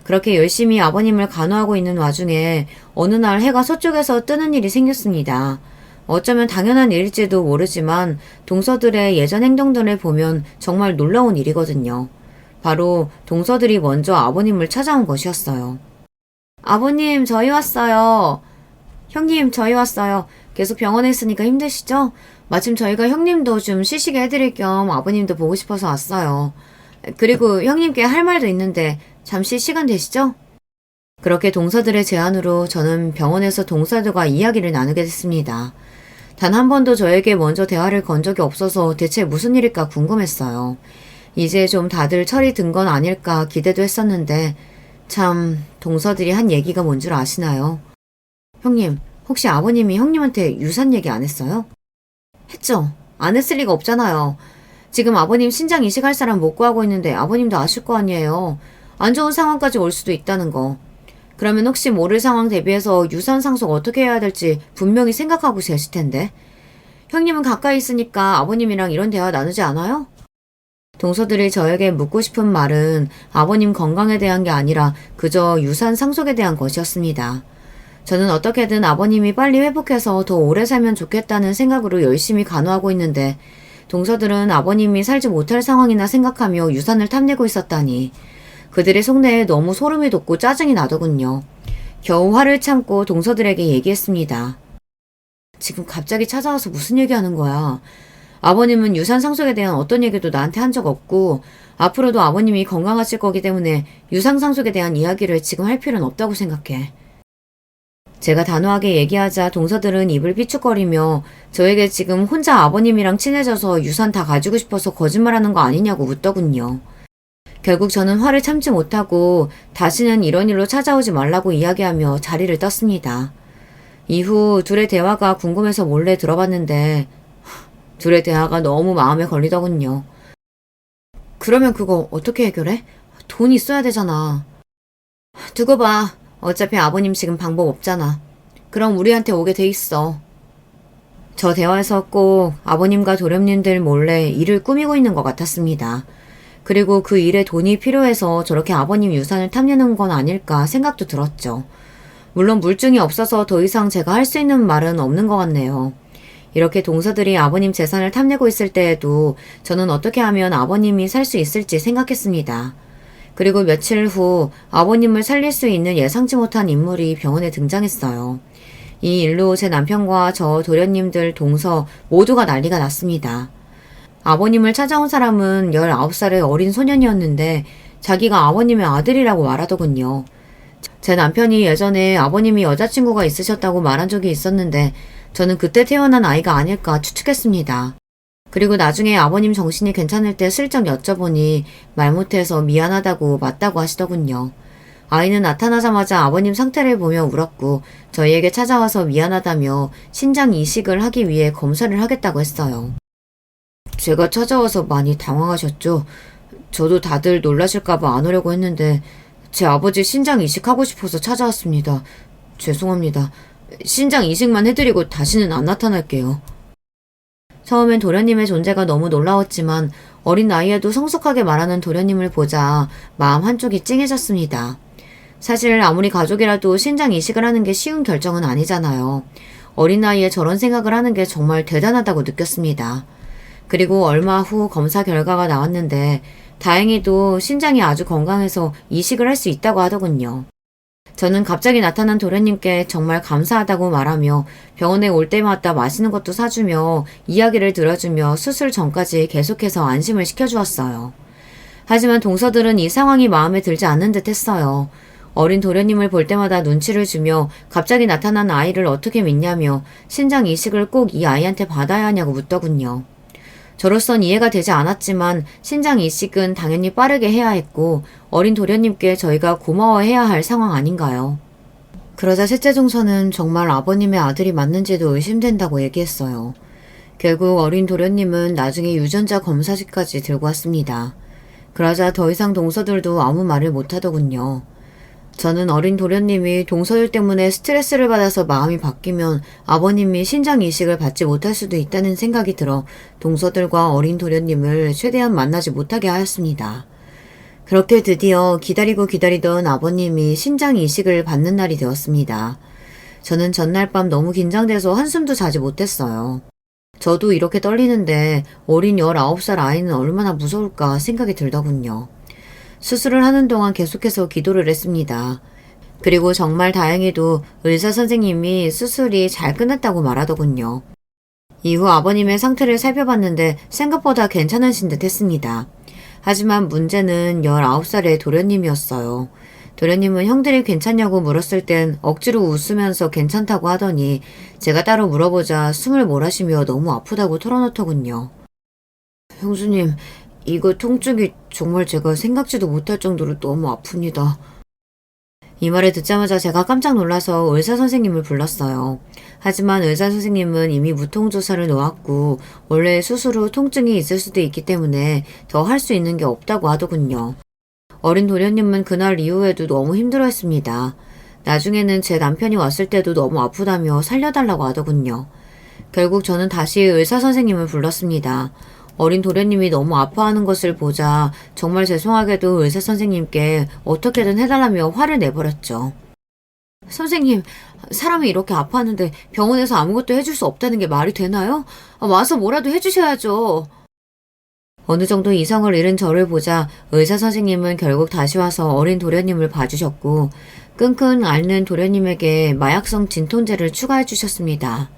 그렇게 열심히 아버님을 간호하고 있는 와중에 어느 날 해가 서쪽에서 뜨는 일이 생겼습니다. 어쩌면 당연한 일일지도 모르지만 동서들의 예전 행동들을 보면 정말 놀라운 일이거든요. 바로 동서들이 먼저 아버님을 찾아온 것이었어요. 아버님, 저희 왔어요. 형님, 저희 왔어요. 계속 병원에 있으니까 힘드시죠? 마침 저희가 형님도 좀 쉬시게 해드릴 겸 아버님도 보고 싶어서 왔어요. 그리고 형님께 할 말도 있는데 잠시 시간 되시죠? 그렇게 동서들의 제안으로 저는 병원에서 동서들과 이야기를 나누게 됐습니다. 단 한 번도 저에게 먼저 대화를 건 적이 없어서 대체 무슨 일일까 궁금했어요. 이제 좀 다들 철이 든 건 아닐까 기대도 했었는데 참 동서들이 한 얘기가 뭔 줄 아시나요? 형님, 혹시 아버님이 형님한테 유산 얘기 안 했어요? 했죠. 안 했을 리가 없잖아요. 지금 아버님 신장 이식할 사람 못 구하고 있는데 아버님도 아실 거 아니에요. 안 좋은 상황까지 올 수도 있다는 거. 그러면 혹시 모를 상황 대비해서 유산 상속 어떻게 해야 될지 분명히 생각하고 계실 텐데. 형님은 가까이 있으니까 아버님이랑 이런 대화 나누지 않아요? 동서들이 저에게 묻고 싶은 말은 아버님 건강에 대한 게 아니라 그저 유산 상속에 대한 것이었습니다. 저는 어떻게든 아버님이 빨리 회복해서 더 오래 살면 좋겠다는 생각으로 열심히 간호하고 있는데 동서들은 아버님이 살지 못할 상황이나 생각하며 유산을 탐내고 있었다니 그들의 속내에 너무 소름이 돋고 짜증이 나더군요. 겨우 화를 참고 동서들에게 얘기했습니다. 지금 갑자기 찾아와서 무슨 얘기하는 거야? 아버님은 유산 상속에 대한 어떤 얘기도 나한테 한 적 없고 앞으로도 아버님이 건강하실 거기 때문에 유산 상속에 대한 이야기를 지금 할 필요는 없다고 생각해. 제가 단호하게 얘기하자 동서들은 입을 삐죽거리며 저에게 지금 혼자 아버님이랑 친해져서 유산 다 가지고 싶어서 거짓말하는 거 아니냐고 묻더군요. 결국 저는 화를 참지 못하고 다시는 이런 일로 찾아오지 말라고 이야기하며 자리를 떴습니다. 이후 둘의 대화가 궁금해서 몰래 들어봤는데 둘의 대화가 너무 마음에 걸리더군요. 그러면 그거 어떻게 해결해? 돈 있어야 되잖아. 두고 봐. 어차피 아버님 지금 방법 없잖아. 그럼 우리한테 오게 돼 있어. 저 대화에서 꼭 아버님과 도련님들 몰래 일을 꾸미고 있는 것 같았습니다. 그리고 그 일에 돈이 필요해서 저렇게 아버님 유산을 탐내는 건 아닐까 생각도 들었죠. 물론 물증이 없어서 더 이상 제가 할 수 있는 말은 없는 것 같네요. 이렇게 동서들이 아버님 재산을 탐내고 있을 때에도 저는 어떻게 하면 아버님이 살 수 있을지 생각했습니다. 그리고 며칠 후 아버님을 살릴 수 있는 예상치 못한 인물이 병원에 등장했어요. 이 일로 제 남편과 저 도련님들 동서 모두가 난리가 났습니다. 아버님을 찾아온 사람은 19살의 어린 소년이었는데 자기가 아버님의 아들이라고 말하더군요. 제 남편이 예전에 아버님이 여자친구가 있으셨다고 말한 적이 있었는데 저는 그때 태어난 아이가 아닐까 추측했습니다. 그리고 나중에 아버님 정신이 괜찮을 때 슬쩍 여쭤보니 말 못해서 미안하다고 맞다고 하시더군요. 아이는 나타나자마자 아버님 상태를 보며 울었고 저희에게 찾아와서 미안하다며 신장 이식을 하기 위해 검사를 하겠다고 했어요. 제가 찾아와서 많이 당황하셨죠? 저도 다들 놀라실까봐 안 오려고 했는데 제 아버지 신장 이식하고 싶어서 찾아왔습니다. 죄송합니다. 신장 이식만 해드리고 다시는 안 나타날게요. 처음엔 도련님의 존재가 너무 놀라웠지만 어린 나이에도 성숙하게 말하는 도련님을 보자 마음 한쪽이 찡해졌습니다. 사실 아무리 가족이라도 신장 이식을 하는 게 쉬운 결정은 아니잖아요. 어린 나이에 저런 생각을 하는 게 정말 대단하다고 느꼈습니다. 그리고 얼마 후 검사 결과가 나왔는데 다행히도 신장이 아주 건강해서 이식을 할 수 있다고 하더군요. 저는 갑자기 나타난 도련님께 정말 감사하다고 말하며 병원에 올 때마다 맛있는 것도 사주며 이야기를 들어주며 수술 전까지 계속해서 안심을 시켜주었어요. 하지만 동서들은 이 상황이 마음에 들지 않는 듯 했어요. 어린 도련님을 볼 때마다 눈치를 주며 갑자기 나타난 아이를 어떻게 믿냐며 신장 이식을 꼭 이 아이한테 받아야 하냐고 묻더군요. 저로선 이해가 되지 않았지만 신장 이식은 당연히 빠르게 해야 했고 어린 도련님께 저희가 고마워해야 할 상황 아닌가요? 그러자 셋째 동서는 정말 아버님의 아들이 맞는지도 의심된다고 얘기했어요. 결국 어린 도련님은 나중에 유전자 검사지까지 들고 왔습니다. 그러자 더 이상 동서들도 아무 말을 못하더군요. 저는 어린 도련님이 동서들 때문에 스트레스를 받아서 마음이 바뀌면 아버님이 신장 이식을 받지 못할 수도 있다는 생각이 들어 동서들과 어린 도련님을 최대한 만나지 못하게 하였습니다. 그렇게 드디어 기다리고 기다리던 아버님이 신장 이식을 받는 날이 되었습니다. 저는 전날 밤 너무 긴장돼서 한숨도 자지 못했어요. 저도 이렇게 떨리는데 어린 19살 아이는 얼마나 무서울까 생각이 들더군요. 수술을 하는 동안 계속해서 기도를 했습니다. 그리고 정말 다행히도 의사 선생님이 수술이 잘 끝났다고 말하더군요. 이후 아버님의 상태를 살펴봤는데 생각보다 괜찮으신 듯 했습니다. 하지만 문제는 19살의 도련님이었어요. 도련님은 형들이 괜찮냐고 물었을 땐 억지로 웃으면서 괜찮다고 하더니 제가 따로 물어보자 숨을 몰아쉬며 너무 아프다고 털어놓더군요. 형수님, 이거 통증이 정말 제가 생각지도 못할 정도로 너무 아픕니다. 이 말을 듣자마자 제가 깜짝 놀라서 의사 선생님을 불렀어요. 하지만 의사 선생님은 이미 무통조사를 놓았고 원래 수술 후 통증이 있을 수도 있기 때문에 더 할 수 있는 게 없다고 하더군요. 어린 도련님은 그날 이후에도 너무 힘들어했습니다. 나중에는 제 남편이 왔을 때도 너무 아프다며 살려달라고 하더군요. 결국 저는 다시 의사 선생님을 불렀습니다. 어린 도련님이 너무 아파하는 것을 보자 정말 죄송하게도 의사 선생님께 어떻게든 해달라며 화를 내버렸죠. 선생님, 사람이 이렇게 아파하는데 병원에서 아무것도 해줄 수 없다는 게 말이 되나요? 와서 뭐라도 해주셔야죠. 어느 정도 이성을 잃은 저를 보자 의사 선생님은 결국 다시 와서 어린 도련님을 봐주셨고 끙끙 앓는 도련님에게 마약성 진통제를 추가해 주셨습니다.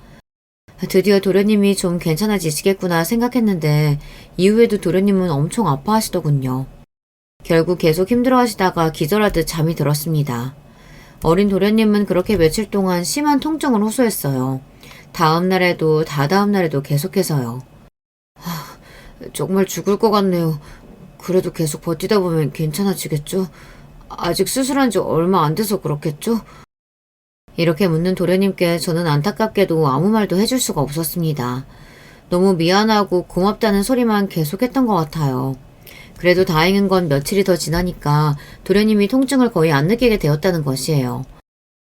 드디어 도련님이 좀 괜찮아지시겠구나 생각했는데 이후에도 도련님은 엄청 아파하시더군요. 결국 계속 힘들어하시다가 기절하듯 잠이 들었습니다. 어린 도련님은 그렇게 며칠 동안 심한 통증을 호소했어요. 다음 날에도 다다음 날에도 계속해서요. 정말 죽을 것 같네요. 그래도 계속 버티다 보면 괜찮아지겠죠? 아직 수술한 지 얼마 안 돼서 그렇겠죠? 이렇게 묻는 도련님께 저는 안타깝게도 아무 말도 해줄 수가 없었습니다. 너무 미안하고 고맙다는 소리만 계속했던 것 같아요. 그래도 다행인 건 며칠이 더 지나니까 도련님이 통증을 거의 안 느끼게 되었다는 것이에요.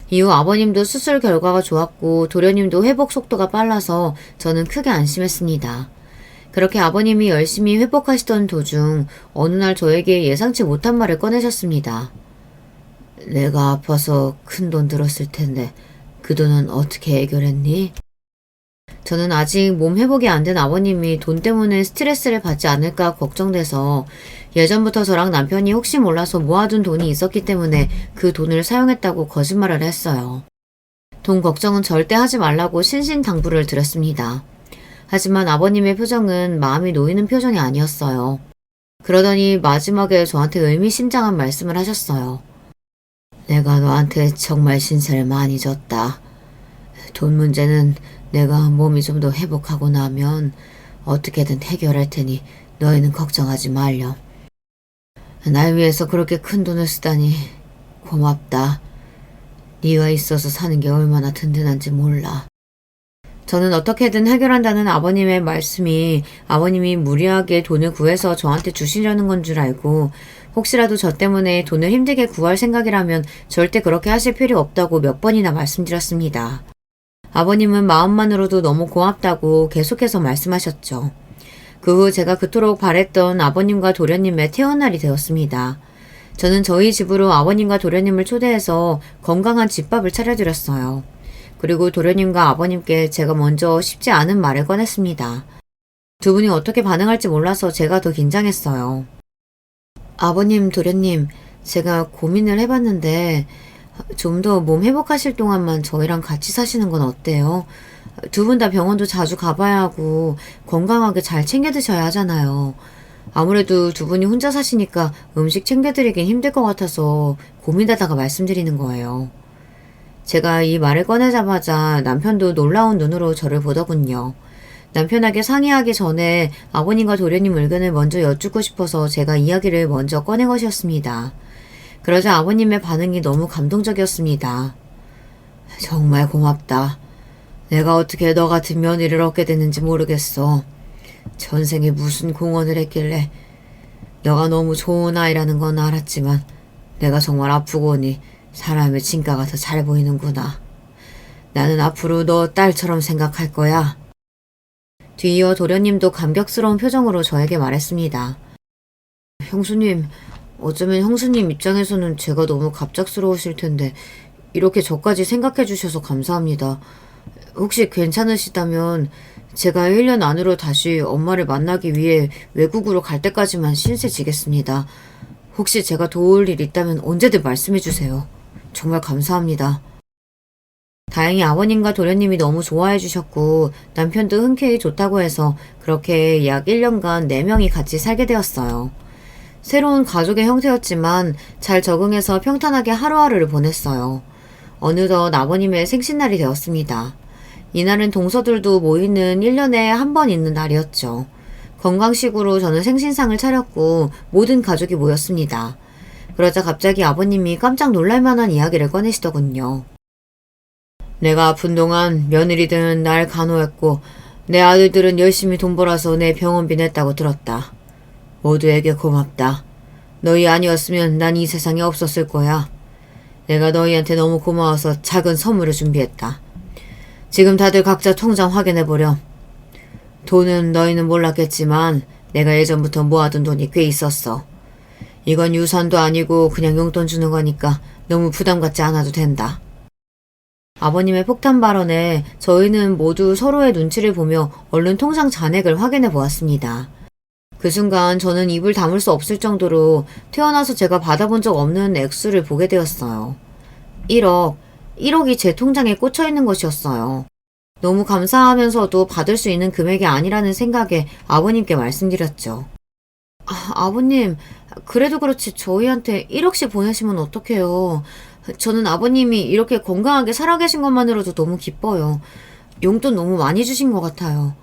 이후 아버님도 수술 결과가 좋았고 도련님도 회복 속도가 빨라서 저는 크게 안심했습니다. 그렇게 아버님이 열심히 회복하시던 도중 어느 날 저에게 예상치 못한 말을 꺼내셨습니다. 내가 아파서 큰 돈 들었을 텐데 그 돈은 어떻게 해결했니? 저는 아직 몸 회복이 안 된 아버님이 돈 때문에 스트레스를 받지 않을까 걱정돼서 예전부터 저랑 남편이 혹시 몰라서 모아둔 돈이 있었기 때문에 그 돈을 사용했다고 거짓말을 했어요. 돈 걱정은 절대 하지 말라고 신신당부를 드렸습니다. 하지만 아버님의 표정은 마음이 놓이는 표정이 아니었어요. 그러더니 마지막에 저한테 의미심장한 말씀을 하셨어요. 내가 너한테 정말 신세를 많이 졌다. 돈 문제는 내가 몸이 좀 더 회복하고 나면 어떻게든 해결할 테니 너희는 걱정하지 말렴. 날 위해서 그렇게 큰 돈을 쓰다니 고맙다. 네가 있어서 사는 게 얼마나 든든한지 몰라. 저는 어떻게든 해결한다는 아버님의 말씀이 아버님이 무리하게 돈을 구해서 저한테 주시려는 건 줄 알고 혹시라도 저 때문에 돈을 힘들게 구할 생각이라면 절대 그렇게 하실 필요 없다고 몇 번이나 말씀드렸습니다. 아버님은 마음만으로도 너무 고맙다고 계속해서 말씀하셨죠. 그 후 제가 그토록 바랬던 아버님과 도련님의 퇴원날이 되었습니다. 저는 저희 집으로 아버님과 도련님을 초대해서 건강한 집밥을 차려드렸어요. 그리고 도련님과 아버님께 제가 먼저 쉽지 않은 말을 꺼냈습니다. 두 분이 어떻게 반응할지 몰라서 제가 더 긴장했어요. 아버님, 도련님, 제가 고민을 해봤는데 좀 더 몸 회복하실 동안만 저희랑 같이 사시는 건 어때요? 두 분 다 병원도 자주 가봐야 하고 건강하게 잘 챙겨 드셔야 하잖아요. 아무래도 두 분이 혼자 사시니까 음식 챙겨드리긴 힘들 것 같아서 고민하다가 말씀드리는 거예요. 제가 이 말을 꺼내자마자 남편도 놀라운 눈으로 저를 보더군요. 남편에게 상의하기 전에 아버님과 도련님 의견을 먼저 여쭙고 싶어서 제가 이야기를 먼저 꺼낸 것이었습니다. 그러자 아버님의 반응이 너무 감동적이었습니다. 정말 고맙다. 내가 어떻게 너 같은 며느리를 얻게 됐는지 모르겠어. 전생에 무슨 공헌을 했길래. 너가 너무 좋은 아이라는 건 알았지만 내가 정말 아프고 오니 사람의 진가가 더 잘 보이는구나. 나는 앞으로 너 딸처럼 생각할 거야. 뒤이어 도련님도 감격스러운 표정으로 저에게 말했습니다. 형수님, 어쩌면 형수님 입장에서는 제가 너무 갑작스러우실 텐데 이렇게 저까지 생각해 주셔서 감사합니다. 혹시 괜찮으시다면 제가 1년 안으로 다시 엄마를 만나기 위해 외국으로 갈 때까지만 신세 지겠습니다. 혹시 제가 도울 일 있다면 언제든 말씀해 주세요. 정말 감사합니다. 다행히 아버님과 도련님이 너무 좋아해 주셨고 남편도 흔쾌히 좋다고 해서 그렇게 약 1년간 4명이 같이 살게 되었어요. 새로운 가족의 형태였지만 잘 적응해서 평탄하게 하루하루를 보냈어요. 어느덧 아버님의 생신날이 되었습니다. 이날은 동서들도 모이는 1년에 한 번 있는 날이었죠. 건강식으로 저는 생신상을 차렸고 모든 가족이 모였습니다. 그러자 갑자기 아버님이 깜짝 놀랄만한 이야기를 꺼내시더군요. 내가 아픈 동안 며느리들은 날 간호했고 내 아들들은 열심히 돈 벌어서 내 병원비 냈다고 들었다. 모두에게 고맙다. 너희 아니었으면 난 이 세상에 없었을 거야. 내가 너희한테 너무 고마워서 작은 선물을 준비했다. 지금 다들 각자 통장 확인해보렴. 돈은 너희는 몰랐겠지만 내가 예전부터 모아둔 돈이 꽤 있었어. 이건 유산도 아니고 그냥 용돈 주는 거니까 너무 부담 갖지 않아도 된다. 아버님의 폭탄 발언에 저희는 모두 서로의 눈치를 보며 얼른 통장 잔액을 확인해 보았습니다. 그 순간 저는 입을 다물 수 없을 정도로 태어나서 제가 받아본 적 없는 액수를 보게 되었어요. 1억이 제 통장에 꽂혀 있는 것이었어요. 너무 감사하면서도 받을 수 있는 금액이 아니라는 생각에 아버님께 말씀드렸죠. 아버님, 그래도 그렇지 저희한테 1억씩 보내시면 어떡해요. 저는 아버님이 이렇게 건강하게 살아계신 것만으로도 너무 기뻐요. 용돈 너무 많이 주신 것 같아요.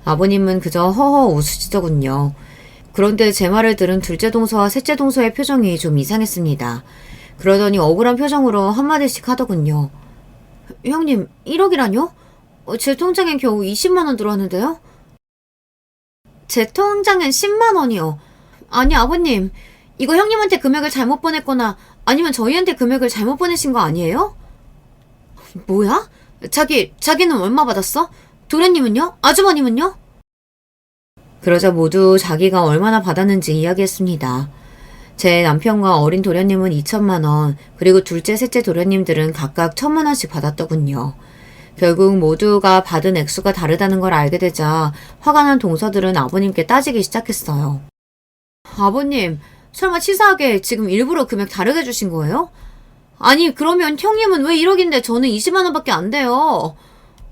아버님은 그저 허허 웃으시더군요. 그런데 제 말을 들은 둘째 동서와 셋째 동서의 표정이 좀 이상했습니다. 그러더니 억울한 표정으로 한마디씩 하더군요. 형님, 1억이라뇨? 제 통장엔 겨우 20만 원 들어왔는데요? 제 통장엔 10만 원이요. 아니 아버님, 이거 형님한테 금액을 잘못 보냈거나 아니면 저희한테 금액을 잘못 보내신 거 아니에요? 뭐야? 자기는 얼마 받았어? 도련님은요? 아주머님은요? 그러자 모두 자기가 얼마나 받았는지 이야기했습니다. 제 남편과 어린 도련님은 2천만 원, 그리고 둘째, 셋째 도련님들은 각각 1,000만 원씩 받았더군요. 결국 모두가 받은 액수가 다르다는 걸 알게 되자 화가 난 동서들은 아버님께 따지기 시작했어요. 아버님, 설마 치사하게 지금 일부러 금액 다르게 주신 거예요? 아니, 그러면 형님은 왜 1억인데 저는 20만 원밖에 안 돼요?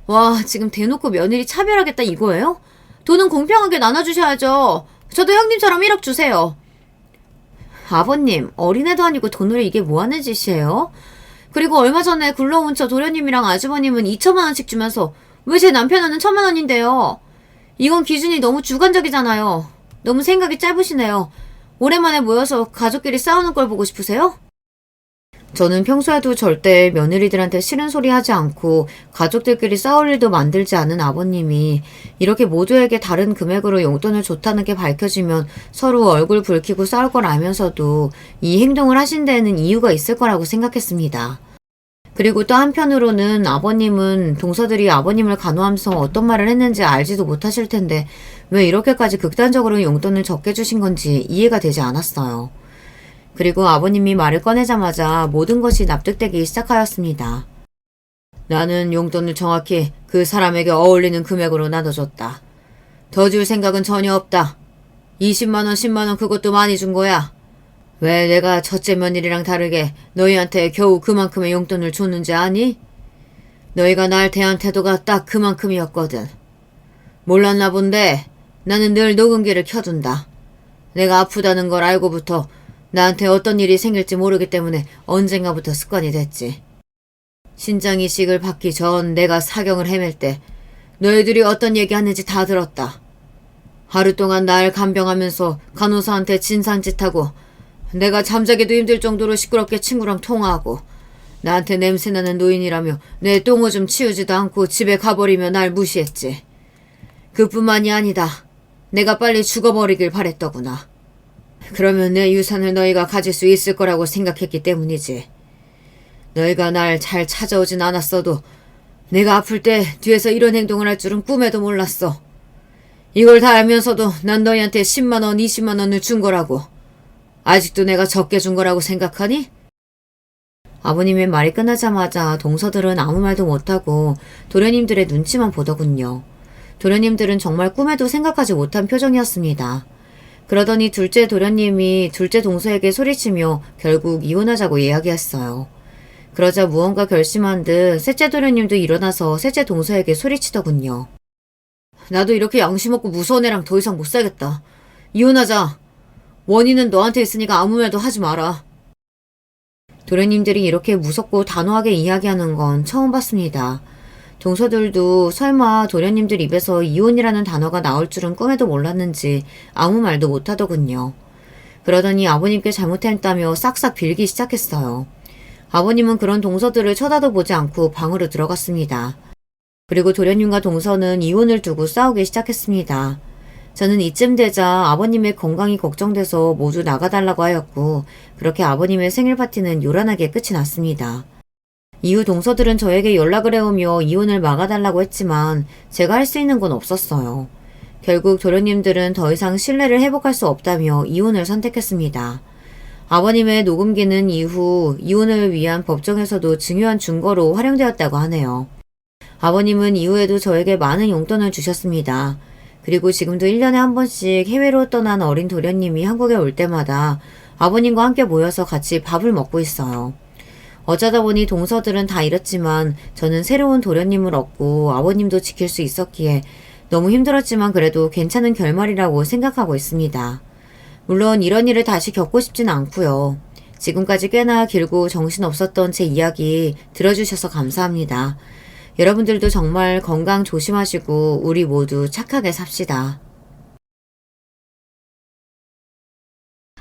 와, 지금 대놓고 며느리 차별하겠다 이거예요? 돈은 공평하게 나눠주셔야죠. 저도 형님처럼 1억 주세요. 아버님, 어린애도 아니고 돈으로 이게 뭐하는 짓이에요? 그리고 얼마 전에 굴러온 저 도련님이랑 아주버님은 2천만 원씩 주면서 왜 제 남편은 1,000만 원인데요? 이건 기준이 너무 주관적이잖아요. 너무 생각이 짧으시네요. 오랜만에 모여서 가족끼리 싸우는 걸 보고 싶으세요? 저는 평소에도 절대 며느리들한테 싫은 소리 하지 않고 가족들끼리 싸울 일도 만들지 않은 아버님이 이렇게 모두에게 다른 금액으로 용돈을 줬다는 게 밝혀지면 서로 얼굴 붉히고 싸울 걸 알면서도 이 행동을 하신 데에는 이유가 있을 거라고 생각했습니다. 그리고 또 한편으로는 아버님은 동서들이 아버님을 간호하면서 어떤 말을 했는지 알지도 못하실 텐데 왜 이렇게까지 극단적으로 용돈을 적게 주신 건지 이해가 되지 않았어요. 그리고 아버님이 말을 꺼내자마자 모든 것이 납득되기 시작하였습니다. 나는 용돈을 정확히 그 사람에게 어울리는 금액으로 나눠줬다. 더 줄 생각은 전혀 없다. 20만 원, 10만 원 그것도 많이 준 거야. 왜 내가 첫째 며느리랑 다르게 너희한테 겨우 그만큼의 용돈을 줬는지 아니? 너희가 날 대한 태도가 딱 그만큼이었거든. 몰랐나 본데 나는 늘 녹음기를 켜둔다. 내가 아프다는 걸 알고부터 나한테 어떤 일이 생길지 모르기 때문에 언젠가부터 습관이 됐지. 신장 이식을 받기 전 내가 사경을 헤맬 때 너희들이 어떤 얘기하는지 다 들었다. 하루 동안 날 간병하면서 간호사한테 진상짓하고 내가 잠자기도 힘들 정도로 시끄럽게 친구랑 통화하고 나한테 냄새나는 노인이라며 내 똥오줌 치우지도 않고 집에 가버리며 날 무시했지. 그뿐만이 아니다. 내가 빨리 죽어버리길 바랬더구나. 그러면 내 유산을 너희가 가질 수 있을 거라고 생각했기 때문이지. 너희가 날 잘 찾아오진 않았어도 내가 아플 때 뒤에서 이런 행동을 할 줄은 꿈에도 몰랐어. 이걸 다 알면서도 난 너희한테 10만 원, 20만 원을 준 거라고. 아직도 내가 적게 준 거라고 생각하니? 아버님의 말이 끝나자마자 동서들은 아무 말도 못하고 도련님들의 눈치만 보더군요. 도련님들은 정말 꿈에도 생각하지 못한 표정이었습니다. 그러더니 둘째 도련님이 둘째 동서에게 소리치며 결국 이혼하자고 이야기했어요. 그러자 무언가 결심한 듯 셋째 도련님도 일어나서 셋째 동서에게 소리치더군요. 나도 이렇게 양심 없고 무서운 애랑 더 이상 못 살겠다. 이혼하자. 원인은 너한테 있으니까 아무 말도 하지 마라. 도련님들이 이렇게 무섭고 단호하게 이야기하는 건 처음 봤습니다. 동서들도 설마 도련님들 입에서 이혼이라는 단어가 나올 줄은 꿈에도 몰랐는지 아무 말도 못하더군요. 그러더니 아버님께 잘못했다며 싹싹 빌기 시작했어요. 아버님은 그런 동서들을 쳐다도 보지 않고 방으로 들어갔습니다. 그리고 도련님과 동서는 이혼을 두고 싸우기 시작했습니다. 저는 이쯤 되자 아버님의 건강이 걱정돼서 모두 나가달라고 하였고 그렇게 아버님의 생일 파티는 요란하게 끝이 났습니다. 이후 동서들은 저에게 연락을 해오며 이혼을 막아달라고 했지만 제가 할 수 있는 건 없었어요. 결국 도련님들은 더 이상 신뢰를 회복할 수 없다며 이혼을 선택했습니다. 아버님의 녹음기는 이후 이혼을 위한 법정에서도 중요한 증거로 활용되었다고 하네요. 아버님은 이후에도 저에게 많은 용돈을 주셨습니다. 그리고 지금도 1년에 한 번씩 해외로 떠난 어린 도련님이 한국에 올 때마다 아버님과 함께 모여서 같이 밥을 먹고 있어요. 어쩌다 보니 동서들은 다 잃었지만 저는 새로운 도련님을 얻고 아버님도 지킬 수 있었기에 너무 힘들었지만 그래도 괜찮은 결말이라고 생각하고 있습니다. 물론 이런 일을 다시 겪고 싶진 않고요. 지금까지 꽤나 길고 정신없었던 제 이야기 들어주셔서 감사합니다. 여러분들도 정말 건강 조심하시고 우리 모두 착하게 삽시다.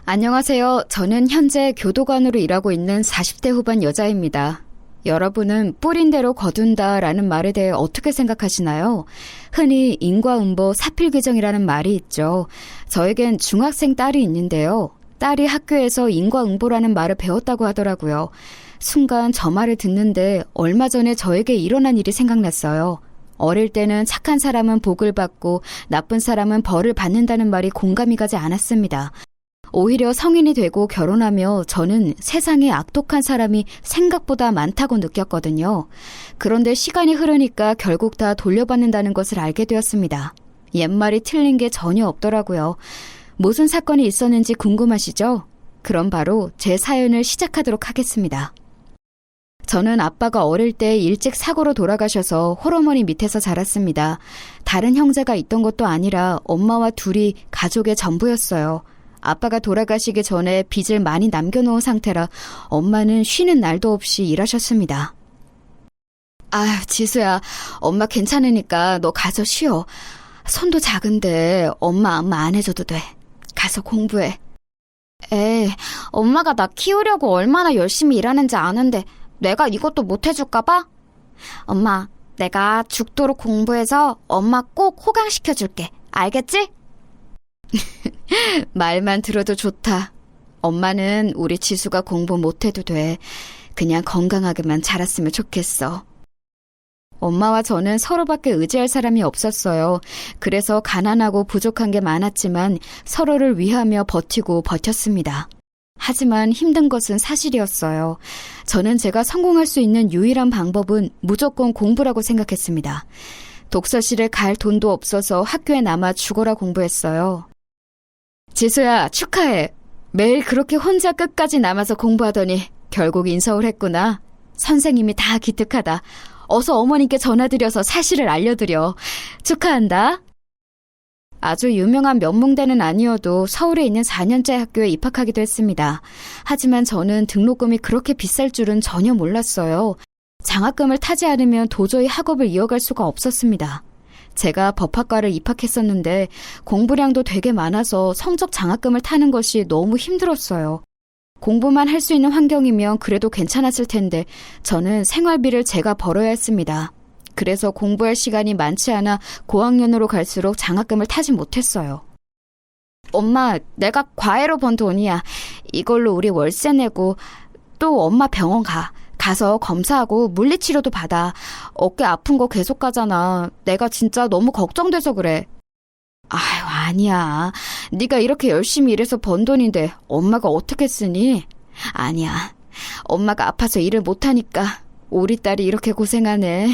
안녕하세요. 저는 현재 교도관으로 일하고 있는 40대 후반 여자입니다. 여러분은 뿌린 대로 거둔다 라는 말에 대해 어떻게 생각하시나요? 흔히 인과응보 사필규정이라는 말이 있죠. 저에겐 중학생 딸이 있는데요. 딸이 학교에서 인과응보라는 말을 배웠다고 하더라고요. 순간 저 말을 듣는데 얼마 전에 저에게 일어난 일이 생각났어요. 어릴 때는 착한 사람은 복을 받고 나쁜 사람은 벌을 받는다는 말이 공감이 가지 않았습니다. 오히려 성인이 되고 결혼하며 저는 세상에 악독한 사람이 생각보다 많다고 느꼈거든요. 그런데 시간이 흐르니까 결국 다 돌려받는다는 것을 알게 되었습니다. 옛말이 틀린 게 전혀 없더라고요. 무슨 사건이 있었는지 궁금하시죠? 그럼 바로 제 사연을 시작하도록 하겠습니다. 저는 아빠가 어릴 때 일찍 사고로 돌아가셔서 홀어머니 밑에서 자랐습니다. 다른 형제가 있던 것도 아니라 엄마와 둘이 가족의 전부였어요. 아빠가 돌아가시기 전에 빚을 많이 남겨놓은 상태라 엄마는 쉬는 날도 없이 일하셨습니다. 아휴, 지수야, 엄마 괜찮으니까 너 가서 쉬어. 손도 작은데 엄마 안마 안 해줘도 돼. 가서 공부해. 에이, 엄마가 나 키우려고 얼마나 열심히 일하는지 아는데 내가 이것도 못 해줄까 봐? 엄마, 내가 죽도록 공부해서 엄마 꼭 호강시켜줄게. 알겠지? 말만 들어도 좋다. 엄마는 우리 지수가 공부 못해도 돼. 그냥 건강하게만 자랐으면 좋겠어. 엄마와 저는 서로밖에 의지할 사람이 없었어요. 그래서 가난하고 부족한 게 많았지만 서로를 위하며 버티고 버텼습니다. 하지만 힘든 것은 사실이었어요. 저는 제가 성공할 수 있는 유일한 방법은 무조건 공부라고 생각했습니다. 독서실을 갈 돈도 없어서 학교에 남아 죽어라 공부했어요. 지수야, 축하해. 매일 그렇게 혼자 끝까지 남아서 공부하더니 결국 인서울 했구나. 선생님이 다 기특하다. 어서 어머님께 전화드려서 사실을 알려드려. 축하한다. 아주 유명한 면문대는 아니어도 서울에 있는 4년제 학교에 입학하기도 했습니다. 하지만 저는 등록금이 그렇게 비쌀 줄은 전혀 몰랐어요. 장학금을 타지 않으면 도저히 학업을 이어갈 수가 없었습니다. 제가 법학과를 입학했었는데 공부량도 되게 많아서 성적 장학금을 타는 것이 너무 힘들었어요. 공부만 할 수 있는 환경이면 그래도 괜찮았을 텐데 저는 생활비를 제가 벌어야 했습니다. 그래서 공부할 시간이 많지 않아 고학년으로 갈수록 장학금을 타지 못했어요. 엄마, 내가 과외로 번 돈이야. 이걸로 우리 월세 내고 또 엄마 병원 가. 가서 검사하고 물리치료도 받아. 어깨 아픈 거 계속 가잖아. 내가 진짜 너무 걱정돼서 그래. 아유, 아니야. 네가 이렇게 열심히 일해서 번 돈인데 엄마가 어떻게 쓰니? 아니야. 엄마가 아파서 일을 못하니까 우리 딸이 이렇게 고생하네.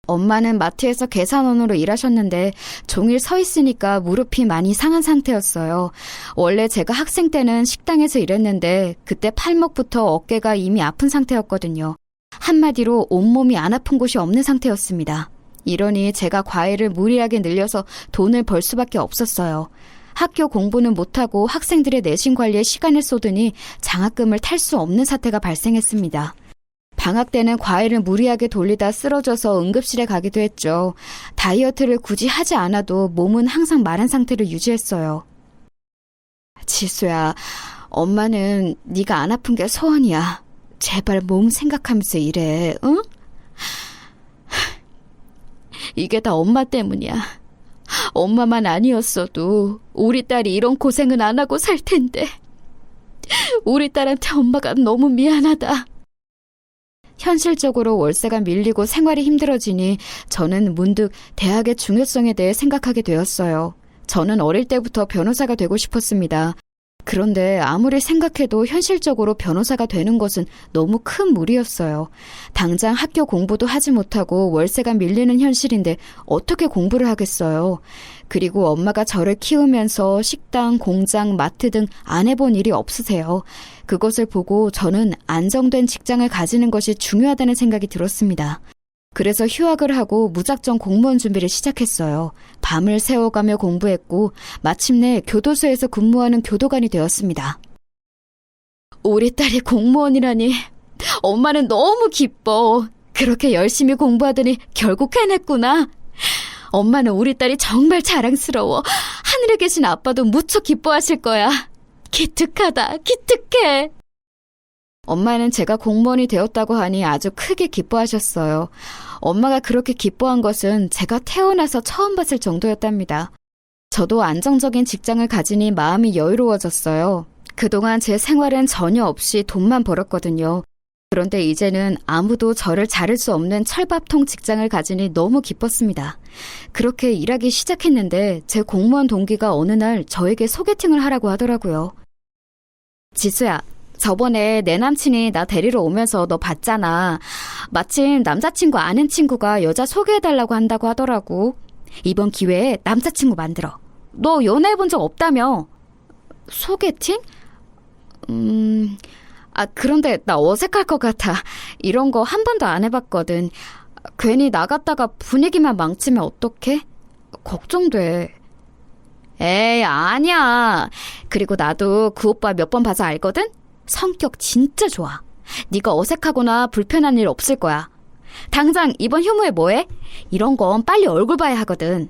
엄마는 마트에서 계산원으로 일하셨는데 종일 서 있으니까 무릎이 많이 상한 상태였어요. 원래 제가 학생 때는 식당에서 일했는데 그때 팔목부터 어깨가 이미 아픈 상태였거든요. 한마디로 온몸이 안 아픈 곳이 없는 상태였습니다. 이러니 제가 과외를 무리하게 늘려서 돈을 벌 수밖에 없었어요. 학교 공부는 못하고 학생들의 내신 관리에 시간을 쏟으니 장학금을 탈 수 없는 사태가 발생했습니다. 방학 때는 과외를 무리하게 돌리다 쓰러져서 응급실에 가기도 했죠. 다이어트를 굳이 하지 않아도 몸은 항상 마른 상태를 유지했어요. 지수야, 엄마는 네가 안 아픈 게 소원이야. 제발 몸 생각하면서 일해, 응? 이게 다 엄마 때문이야. 엄마만 아니었어도 우리 딸이 이런 고생은 안 하고 살 텐데. 우리 딸한테 엄마가 너무 미안하다. 현실적으로 월세가 밀리고 생활이 힘들어지니 저는 문득 대학의 중요성에 대해 생각하게 되었어요. 저는 어릴 때부터 변호사가 되고 싶었습니다. 그런데 아무리 생각해도 현실적으로 변호사가 되는 것은 너무 큰 무리였어요. 당장 학교 공부도 하지 못하고 월세가 밀리는 현실인데 어떻게 공부를 하겠어요. 그리고 엄마가 저를 키우면서 식당, 공장, 마트 등 안 해본 일이 없으세요. 그것을 보고 저는 안정된 직장을 가지는 것이 중요하다는 생각이 들었습니다. 그래서 휴학을 하고 무작정 공무원 준비를 시작했어요. 밤을 새워가며 공부했고 마침내 교도소에서 근무하는 교도관이 되었습니다. 우리 딸이 공무원이라니 엄마는 너무 기뻐. 그렇게 열심히 공부하더니 결국 해냈구나. 엄마는 우리 딸이 정말 자랑스러워. 하늘에 계신 아빠도 무척 기뻐하실 거야. 기특하다, 기특해. 엄마는 제가 공무원이 되었다고 하니 아주 크게 기뻐하셨어요. 엄마가 그렇게 기뻐한 것은 제가 태어나서 처음 봤을 정도였답니다. 저도 안정적인 직장을 가지니 마음이 여유로워졌어요. 그동안 제 생활은 전혀 없이 돈만 벌었거든요. 그런데 이제는 아무도 저를 자를 수 없는 철밥통 직장을 가지니 너무 기뻤습니다. 그렇게 일하기 시작했는데 제 공무원 동기가 어느 날 저에게 소개팅을 하라고 하더라고요. 지수야, 저번에 내 남친이 나 데리러 오면서 너 봤잖아. 마침 남자친구 아는 친구가 여자 소개해달라고 한다고 하더라고. 이번 기회에 남자친구 만들어. 너 연애해본 적 없다며? 소개팅? 그런데 나 어색할 것 같아. 이런 거 한 번도 안 해봤거든. 괜히 나갔다가 분위기만 망치면 어떡해? 걱정돼. 에이, 아니야. 그리고 나도 그 오빠 몇 번 봐서 알거든? 성격 진짜 좋아. 네가 어색하거나 불편한 일 없을 거야. 당장 이번 휴무에 뭐해? 이런 건 빨리 얼굴 봐야 하거든.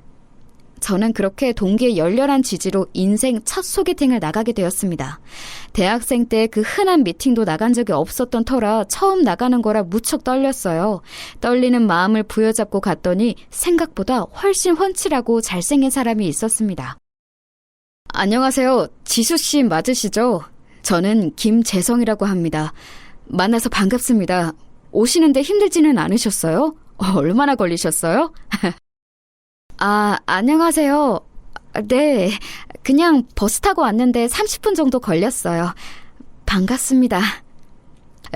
저는 그렇게 동기의 열렬한 지지로 인생 첫 소개팅을 나가게 되었습니다. 대학생 때 그 흔한 미팅도 나간 적이 없었던 터라 처음 나가는 거라 무척 떨렸어요. 떨리는 마음을 부여잡고 갔더니 생각보다 훨씬 훤칠하고 잘생긴 사람이 있었습니다. 안녕하세요. 지수씨 맞으시죠? 저는 김재성이라고 합니다. 만나서 반갑습니다. 오시는데 힘들지는 않으셨어요? 얼마나 걸리셨어요? 안녕하세요. 네, 그냥 버스 타고 왔는데 30분 정도 걸렸어요. 반갑습니다.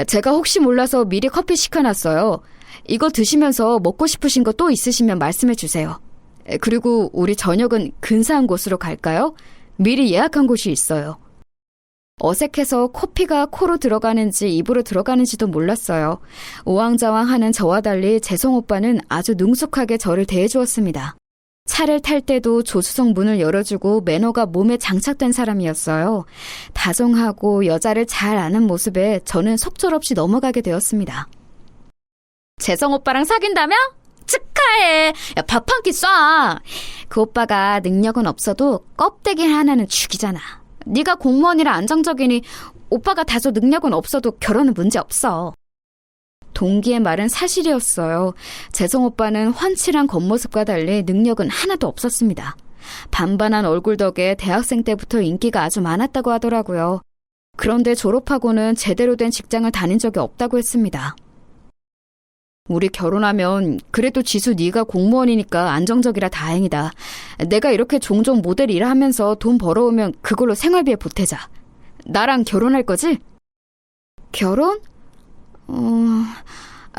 제가 혹시 몰라서 미리 커피 시켜놨어요. 이거 드시면서 먹고 싶으신 거 또 있으시면 말씀해 주세요. 그리고 우리 저녁은 근사한 곳으로 갈까요? 미리 예약한 곳이 있어요. 어색해서 커피가 코로 들어가는지 입으로 들어가는지도 몰랐어요. 우왕좌왕하는 저와 달리 재성 오빠는 아주 능숙하게 저를 대해주었습니다. 차를 탈 때도 조수석 문을 열어주고 매너가 몸에 장착된 사람이었어요. 다정하고 여자를 잘 아는 모습에 저는 속절없이 넘어가게 되었습니다. 재성 오빠랑 사귄다며? 축하해. 야, 밥 한 끼 쏴. 그 오빠가 능력은 없어도 껍데기 하나는 죽이잖아. 네가 공무원이라 안정적이니 오빠가 다소 능력은 없어도 결혼은 문제 없어. 동기의 말은 사실이었어요. 재성 오빠는 훤칠한 겉모습과 달리 능력은 하나도 없었습니다. 반반한 얼굴 덕에 대학생 때부터 인기가 아주 많았다고 하더라고요. 그런데 졸업하고는 제대로 된 직장을 다닌 적이 없다고 했습니다. 우리 결혼하면 그래도 지수 네가 공무원이니까 안정적이라 다행이다. 내가 이렇게 종종 모델 일하면서 돈 벌어오면 그걸로 생활비에 보태자. 나랑 결혼할 거지? 결혼?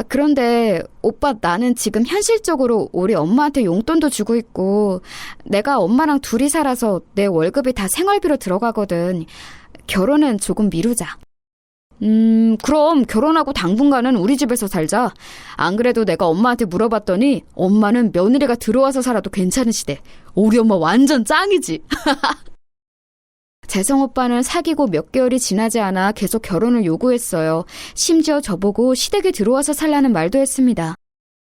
그런데 오빠 나는 지금 현실적으로 우리 엄마한테 용돈도 주고 있고 내가 엄마랑 둘이 살아서 내 월급이 다 생활비로 들어가거든. 결혼은 조금 미루자. 그럼 결혼하고 당분간은 우리 집에서 살자. 안 그래도 내가 엄마한테 물어봤더니 엄마는 며느리가 들어와서 살아도 괜찮으시대. 우리 엄마 완전 짱이지. 재성 오빠는 사귀고 몇 개월이 지나지 않아 계속 결혼을 요구했어요. 심지어 저보고 시댁에 들어와서 살라는 말도 했습니다.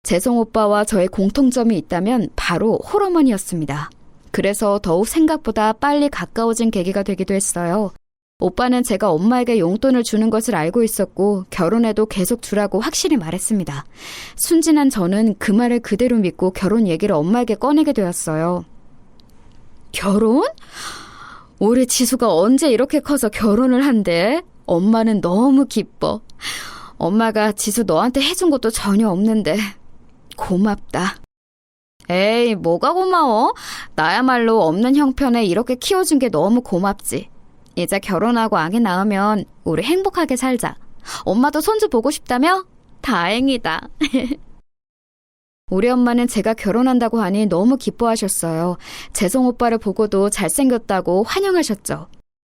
재성 오빠와 저의 공통점이 있다면 바로 홀어머니였습니다. 그래서 더욱 생각보다 빨리 가까워진 계기가 되기도 했어요. 오빠는 제가 엄마에게 용돈을 주는 것을 알고 있었고 결혼해도 계속 주라고 확실히 말했습니다. 순진한 저는 그 말을 그대로 믿고 결혼 얘기를 엄마에게 꺼내게 되었어요. 결혼? 우리 지수가 언제 이렇게 커서 결혼을 한대? 엄마는 너무 기뻐. 엄마가 지수 너한테 해준 것도 전혀 없는데 고맙다. 에이, 뭐가 고마워? 나야말로 없는 형편에 이렇게 키워준 게 너무 고맙지. 이제 결혼하고 아기 낳으면 우리 행복하게 살자. 엄마도 손주 보고 싶다며? 다행이다. 우리 엄마는 제가 결혼한다고 하니 너무 기뻐하셨어요. 재성 오빠를 보고도 잘생겼다고 환영하셨죠.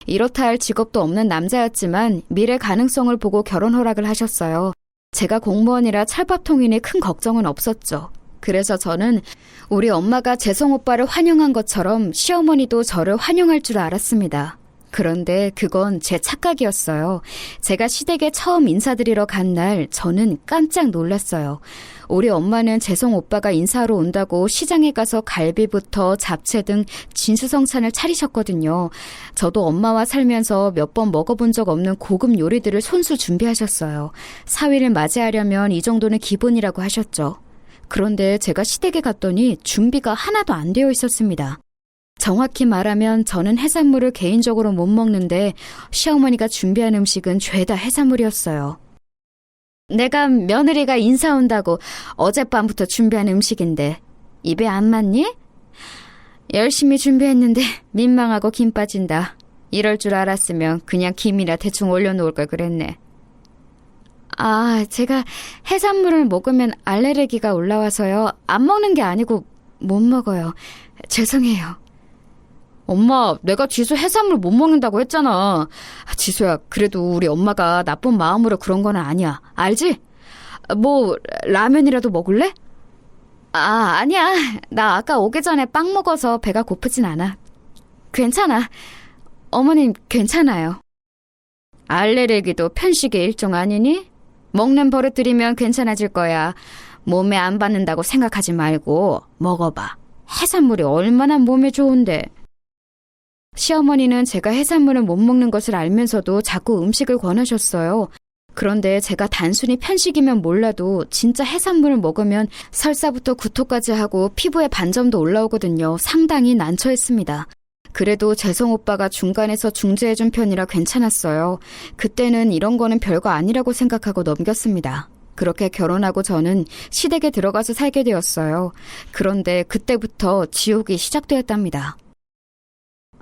이렇다 할 직업도 없는 남자였지만 미래 가능성을 보고 결혼 허락을 하셨어요. 제가 공무원이라 찰밥통이니 큰 걱정은 없었죠. 그래서 저는 우리 엄마가 재성 오빠를 환영한 것처럼 시어머니도 저를 환영할 줄 알았습니다. 그런데 그건 제 착각이었어요. 제가 시댁에 처음 인사드리러 간 날 저는 깜짝 놀랐어요. 우리 엄마는 재성 오빠가 인사하러 온다고 시장에 가서 갈비부터 잡채 등 진수성찬을 차리셨거든요. 저도 엄마와 살면서 몇 번 먹어본 적 없는 고급 요리들을 손수 준비하셨어요. 사위를 맞이하려면 이 정도는 기본이라고 하셨죠. 그런데 제가 시댁에 갔더니 준비가 하나도 안 되어 있었습니다. 정확히 말하면 저는 해산물을 개인적으로 못 먹는데 시어머니가 준비한 음식은 죄다 해산물이었어요. 내가 며느리가 인사 온다고 어젯밤부터 준비한 음식인데 입에 안 맞니? 열심히 준비했는데 민망하고 김 빠진다. 이럴 줄 알았으면 그냥 김이나 대충 올려놓을 걸 그랬네. 아, 제가 해산물을 먹으면 알레르기가 올라와서요. 안 먹는 게 아니고 못 먹어요. 죄송해요. 엄마, 내가 지수 해산물 못 먹는다고 했잖아. 지수야, 그래도 우리 엄마가 나쁜 마음으로 그런 건 아니야. 알지? 뭐 라면이라도 먹을래? 아, 아니야. 나 아까 오기 전에 빵 먹어서 배가 고프진 않아. 괜찮아. 어머님 괜찮아요. 알레르기도 편식의 일종 아니니? 먹는 버릇 들이면 괜찮아질 거야. 몸에 안 받는다고 생각하지 말고 먹어봐. 해산물이 얼마나 몸에 좋은데. 시어머니는 제가 해산물을 못 먹는 것을 알면서도 자꾸 음식을 권하셨어요. 그런데 제가 단순히 편식이면 몰라도 진짜 해산물을 먹으면 설사부터 구토까지 하고 피부에 반점도 올라오거든요. 상당히 난처했습니다. 그래도 재성 오빠가 중간에서 중재해준 편이라 괜찮았어요. 그때는 이런 거는 별거 아니라고 생각하고 넘겼습니다. 그렇게 결혼하고 저는 시댁에 들어가서 살게 되었어요. 그런데 그때부터 지옥이 시작되었답니다.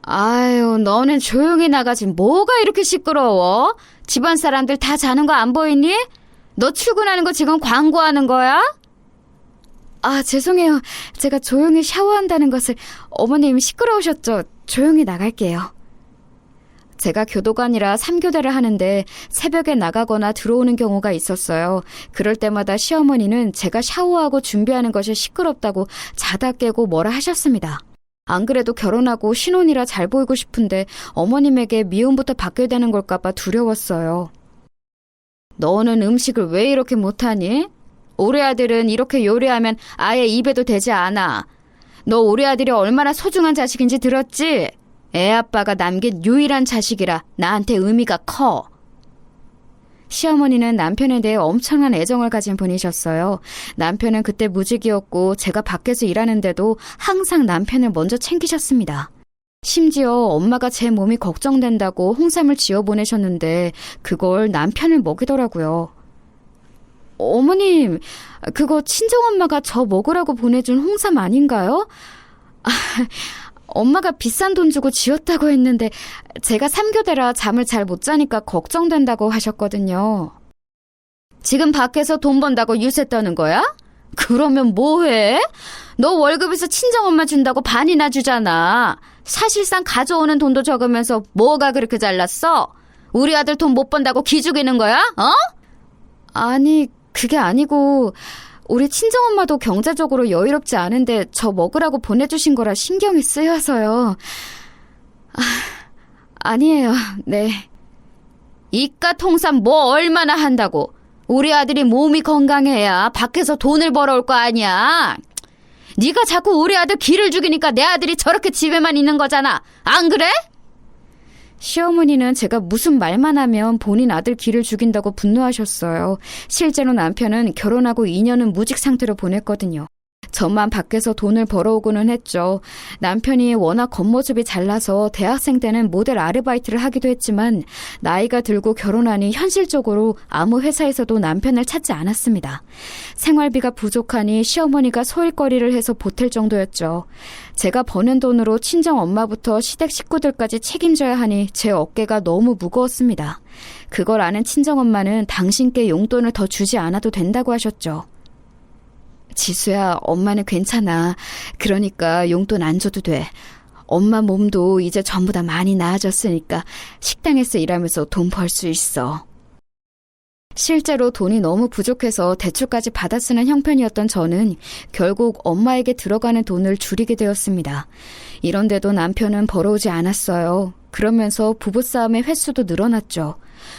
아유, 너는 조용히 나가지 뭐가 이렇게 시끄러워? 집안 사람들 다 자는 거 안 보이니? 너 출근하는 거 지금 광고하는 거야? 아, 죄송해요. 제가 조용히 샤워한다는 것을 어머님 시끄러우셨죠? 조용히 나갈게요. 제가 교도관이라 3교대를 하는데 새벽에 나가거나 들어오는 경우가 있었어요. 그럴 때마다 시어머니는 제가 샤워하고 준비하는 것이 시끄럽다고 자다 깨고 뭐라 하셨습니다. 안 그래도 결혼하고 신혼이라 잘 보이고 싶은데 어머님에게 미움부터 받게 되는 걸까봐 두려웠어요. 너는 음식을 왜 이렇게 못하니? 우리 아들은 이렇게 요리하면 아예 입에도 대지 않아. 너 우리 아들이 얼마나 소중한 자식인지 들었지? 애 아빠가 남긴 유일한 자식이라 나한테 의미가 커. 시어머니는 남편에 대해 엄청난 애정을 가진 분이셨어요. 남편은 그때 무직이었고 제가 밖에서 일하는데도 항상 남편을 먼저 챙기셨습니다. 심지어 엄마가 제 몸이 걱정된다고 홍삼을 지어 보내셨는데 그걸 남편을 먹이더라고요. 어머님, 그거 친정엄마가 저 먹으라고 보내준 홍삼 아닌가요? 엄마가 비싼 돈 주고 지었다고 했는데 제가 3교대라 잠을 잘 못 자니까 걱정된다고 하셨거든요. 지금 밖에서 돈 번다고 유세 떠는 거야? 그러면 뭐해? 너 월급에서 친정엄마 준다고 반이나 주잖아. 사실상 가져오는 돈도 적으면서 뭐가 그렇게 잘났어? 우리 아들 돈 못 번다고 기죽이는 거야? 어? 아니, 그게 아니고 우리 친정엄마도 경제적으로 여유롭지 않은데 저 먹으라고 보내주신 거라 신경이 쓰여서요. 아니에요. 네. 이깟 홍삼 뭐 얼마나 한다고. 우리 아들이 몸이 건강해야 밖에서 돈을 벌어올 거 아니야. 네가 자꾸 우리 아들 기를 죽이니까 내 아들이 저렇게 집에만 있는 거잖아. 안 그래? 시어머니는 제가 무슨 말만 하면 본인 아들 기를 죽인다고 분노하셨어요. 실제로 남편은 결혼하고 2년은 무직 상태로 보냈거든요. 저만 밖에서 돈을 벌어오고는 했죠. 남편이 워낙 겉모습이 잘나서 대학생 때는 모델 아르바이트를 하기도 했지만 나이가 들고 결혼하니 현실적으로 아무 회사에서도 남편을 찾지 않았습니다. 생활비가 부족하니 시어머니가 소일거리를 해서 보탤 정도였죠. 제가 버는 돈으로 친정 엄마부터 시댁 식구들까지 책임져야 하니 제 어깨가 너무 무거웠습니다. 그걸 아는 친정엄마는 당신께 용돈을 더 주지 않아도 된다고 하셨죠. 지수야, 엄마는 괜찮아. 그러니까 용돈 안 줘도 돼. 엄마 몸도 이제 전부 다 많이 나아졌으니까 식당에서 일하면서 돈 벌 수 있어. 실제로 돈이 너무 부족해서 대출까지 받아 쓰는 형편이었던 저는 결국 엄마에게 들어가는 돈을 줄이게 되었습니다. 이런데도 남편은 벌어오지 않았어요. 그러면서 부부싸움의 횟수도 늘어났죠.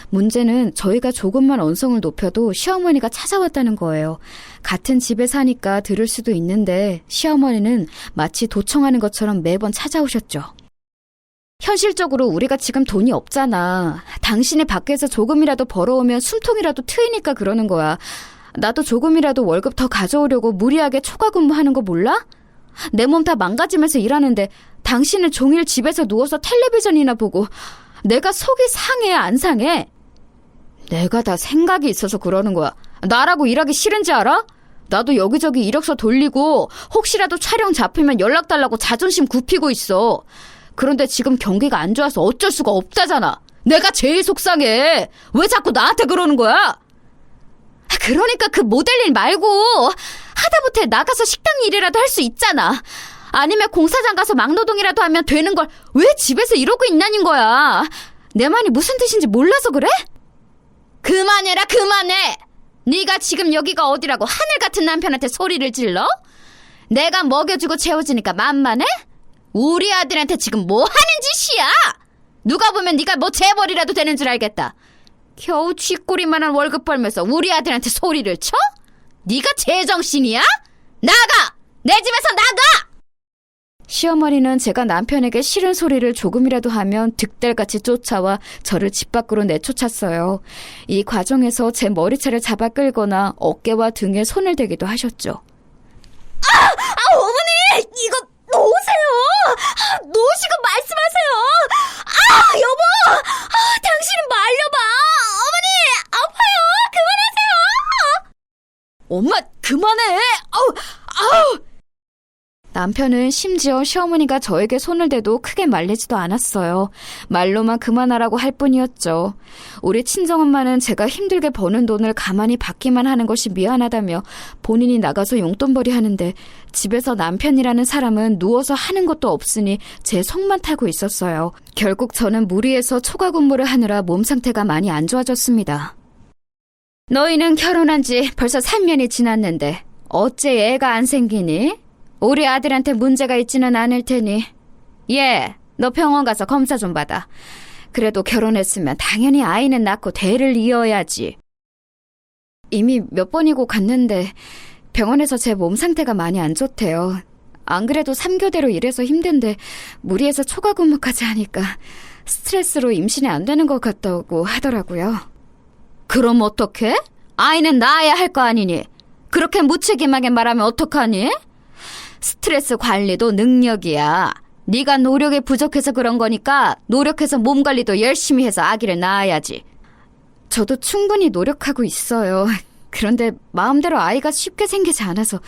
문제는 저희가 조금만 언성을 높여도 시어머니가 찾아왔다는 거예요. 같은 집에 사니까 들을 수도 있는데 시어머니는 마치 도청하는 것처럼 매번 찾아오셨죠. 현실적으로 우리가 지금 돈이 없잖아. 당신이 밖에서 조금이라도 벌어오면 숨통이라도 트이니까 그러는 거야. 나도 조금이라도 월급 더 가져오려고 무리하게 초과 근무하는 거 몰라? 내 몸 다 망가지면서 일하는데 당신은 종일 집에서 누워서 텔레비전이나 보고 내가 속이 상해 안 상해? 내가 다 생각이 있어서 그러는 거야. 나라고 일하기 싫은지 알아? 나도 여기저기 이력서 돌리고 혹시라도 촬영 잡히면 연락 달라고 자존심 굽히고 있어. 그런데 지금 경기가 안 좋아서 어쩔 수가 없다잖아. 내가 제일 속상해. 왜 자꾸 나한테 그러는 거야? 그러니까 그 모델일 말고 하다못해 나가서 식당 일이라도 할 수 있잖아. 아니면 공사장 가서 막노동이라도 하면 되는 걸 왜 집에서 이러고 있냐는 거야. 내 말이 무슨 뜻인지 몰라서 그래? 그만해라, 그만해. 네가 지금 여기가 어디라고 하늘 같은 남편한테 소리를 질러? 내가 먹여주고 채워주니까 만만해? 우리 아들한테 지금 뭐 하는 짓이야? 누가 보면 네가 뭐 재벌이라도 되는 줄 알겠다. 겨우 쥐꼬리만한 월급 벌면서 우리 아들한테 소리를 쳐? 네가 제정신이야? 나가! 내 집에서 나가! 시어머니는 제가 남편에게 싫은 소리를 조금이라도 하면 득달같이 쫓아와 저를 집 밖으로 내쫓았어요. 이 과정에서 제 머리채를 잡아 끌거나 어깨와 등에 손을 대기도 하셨죠. 어머니! 이거 놓으세요! 놓으시고 말씀하세요! 여보! 당신은 말려봐! 어머니! 아파요! 그만하세요! 엄마, 그만해! 아우! 남편은 심지어 시어머니가 저에게 손을 대도 크게 말리지도 않았어요. 말로만 그만하라고 할 뿐이었죠. 우리 친정엄마는 제가 힘들게 버는 돈을 가만히 받기만 하는 것이 미안하다며 본인이 나가서 용돈벌이 하는데 집에서 남편이라는 사람은 누워서 하는 것도 없으니 제 속만 타고 있었어요. 결국 저는 무리해서 초과 근무를 하느라 몸 상태가 많이 안 좋아졌습니다. 너희는 결혼한 지 벌써 3년이 지났는데 어째 애가 안 생기니? 우리 아들한테 문제가 있지는 않을 테니 너 병원 가서 검사 좀 받아. 그래도 결혼했으면 당연히 아이는 낳고 대를 이어야지. 이미 몇 번이고 갔는데 병원에서 제 몸 상태가 많이 안 좋대요. 안 그래도 3교대로 일해서 힘든데 무리해서 초과 근무까지 하니까 스트레스로 임신이 안 되는 것 같다고 하더라고요. 그럼 어떡해? 아이는 낳아야 할 거 아니니? 그렇게 무책임하게 말하면 어떡하니? 스트레스 관리도 능력이야. 네가 노력이 부족해서 그런 거니까 노력해서 몸 관리도 열심히 해서 아기를 낳아야지. 저도 충분히 노력하고 있어요. 그런데 마음대로 아이가 쉽게 생기지 않아서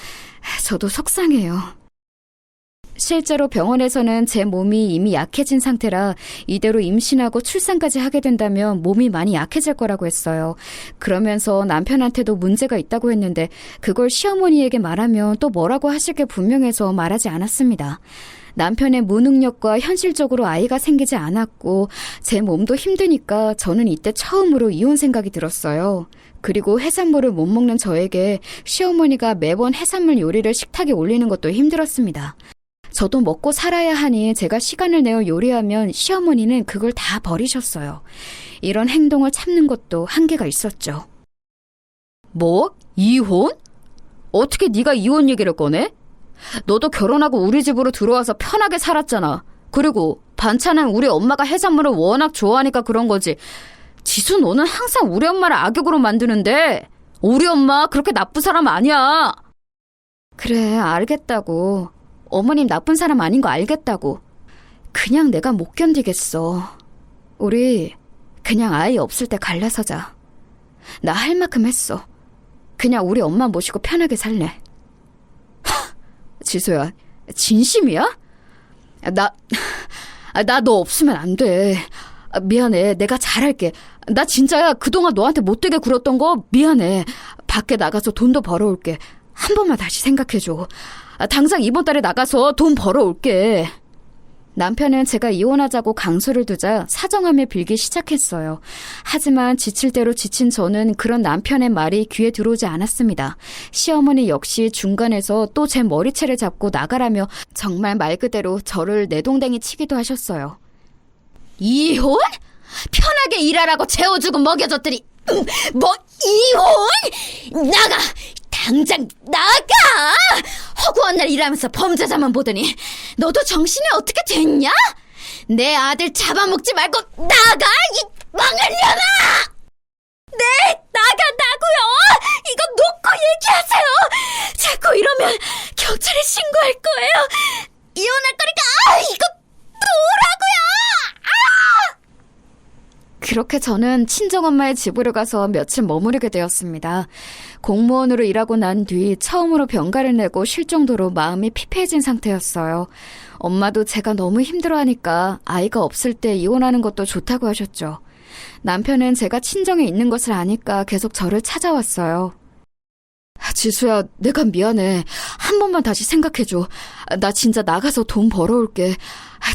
저도 속상해요. 실제로 병원에서는 제 몸이 이미 약해진 상태라 이대로 임신하고 출산까지 하게 된다면 몸이 많이 약해질 거라고 했어요. 그러면서 남편한테도 문제가 있다고 했는데 그걸 시어머니에게 말하면 또 뭐라고 하실 게 분명해서 말하지 않았습니다. 남편의 무능력과 현실적으로 아이가 생기지 않았고 제 몸도 힘드니까 저는 이때 처음으로 이혼 생각이 들었어요. 그리고 해산물을 못 먹는 저에게 시어머니가 매번 해산물 요리를 식탁에 올리는 것도 힘들었습니다. 저도 먹고 살아야 하니 제가 시간을 내어 요리하면 시어머니는 그걸 다 버리셨어요. 이런 행동을 참는 것도 한계가 있었죠. 뭐? 이혼? 어떻게 네가 이혼 얘기를 꺼내? 너도 결혼하고 우리 집으로 들어와서 편하게 살았잖아. 그리고 반찬은 우리 엄마가 해산물을 워낙 좋아하니까 그런 거지. 지수, 너는 항상 우리 엄마를 악역으로 만드는데 우리 엄마 그렇게 나쁜 사람 아니야. 그래, 알겠다고. 어머님 나쁜 사람 아닌 거 알겠다고. 그냥 내가 못 견디겠어. 우리 그냥 아이 없을 때 갈라서자. 나 할 만큼 했어. 그냥 우리 엄마 모시고 편하게 살래. 지수야, 진심이야? 나 너 없으면 안 돼. 미안해. 내가 잘할게. 나 진짜야. 그동안 너한테 못되게 굴었던 거 미안해. 밖에 나가서 돈도 벌어올게. 한 번만 다시 생각해줘. 당장 이번 달에 나가서 돈 벌어올게. 남편은 제가 이혼하자고 강수를 두자 사정하며 빌기 시작했어요. 하지만 지칠 대로 지친 저는 그런 남편의 말이 귀에 들어오지 않았습니다. 시어머니 역시 중간에서 또 제 머리채를 잡고 나가라며 정말 말 그대로 저를 내동댕이 치기도 하셨어요. 이혼? 편하게 일하라고 재워주고 먹여줬더니 뭐 이혼? 나가! 당장 나가! 허구한 날 일하면서 범죄자만 보더니 너도 정신이 어떻게 됐냐? 내 아들 잡아먹지 말고 나가! 이 망할려나! 네, 나간다고요! 이거 놓고 얘기하세요! 자꾸 이러면 경찰에 신고할 거예요! 이혼할 거니까 이거 놓으라고요! 그렇게 저는 친정엄마의 집으로 가서 며칠 머무르게 되었습니다. 공무원으로 일하고 난 뒤 처음으로 병가를 내고 쉴 정도로 마음이 피폐해진 상태였어요. 엄마도 제가 너무 힘들어하니까 아이가 없을 때 이혼하는 것도 좋다고 하셨죠. 남편은 제가 친정에 있는 것을 아니까 계속 저를 찾아왔어요. 지수야, 내가 미안해. 한 번만 다시 생각해줘. 나 진짜 나가서 돈 벌어올게.